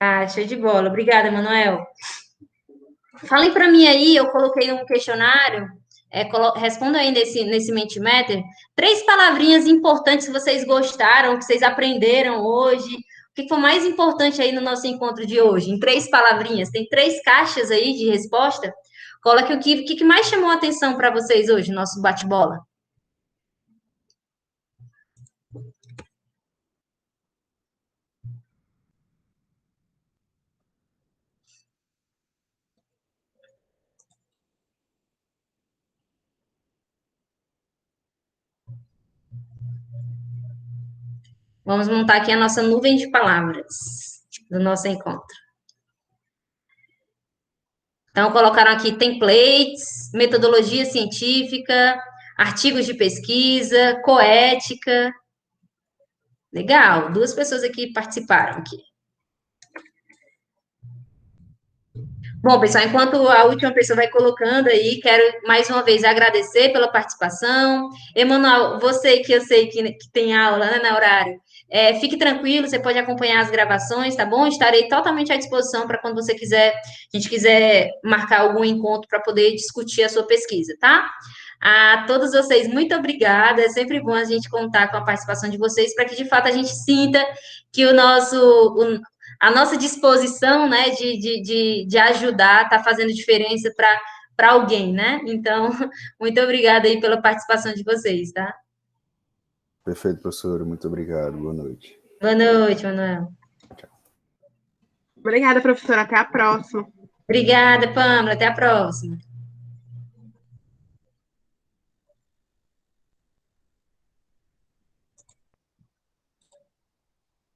Speaker 1: Ah, show de bola. Obrigada, Manuel. Falem para mim aí, eu coloquei um questionário, responda aí nesse Mentimeter, 3 palavrinhas importantes que vocês gostaram, que vocês aprenderam hoje, o que foi mais importante aí no nosso encontro de hoje, em 3 palavrinhas, tem 3 caixas aí de resposta, coloque o que mais chamou a atenção para vocês hoje, no nosso bate-bola. Vamos montar aqui a nossa nuvem de palavras do nosso encontro. Então, colocaram aqui templates, metodologia científica, artigos de pesquisa, coética. Legal, 2 pessoas aqui participaram aqui. Bom, pessoal, enquanto a última pessoa vai colocando aí, quero mais uma vez agradecer pela participação. Emanuel, você que eu sei que tem aula, né, no horário, fique tranquilo, você pode acompanhar as gravações, tá bom? Estarei totalmente à disposição para quando você quiser, a gente quiser marcar algum encontro para poder discutir a sua pesquisa, tá? A todos vocês, muito obrigada. É sempre bom a gente contar com a participação de vocês para que, de fato, a gente sinta que a nossa disposição, né, de ajudar está fazendo diferença para alguém, né? Então, muito obrigada aí pela participação de vocês, tá?
Speaker 2: Perfeito, professor. Muito obrigado. Boa noite.
Speaker 1: Boa noite, Manuel.
Speaker 3: Obrigada, professora. Até a próxima.
Speaker 1: Obrigada, Pâmela. Até a próxima.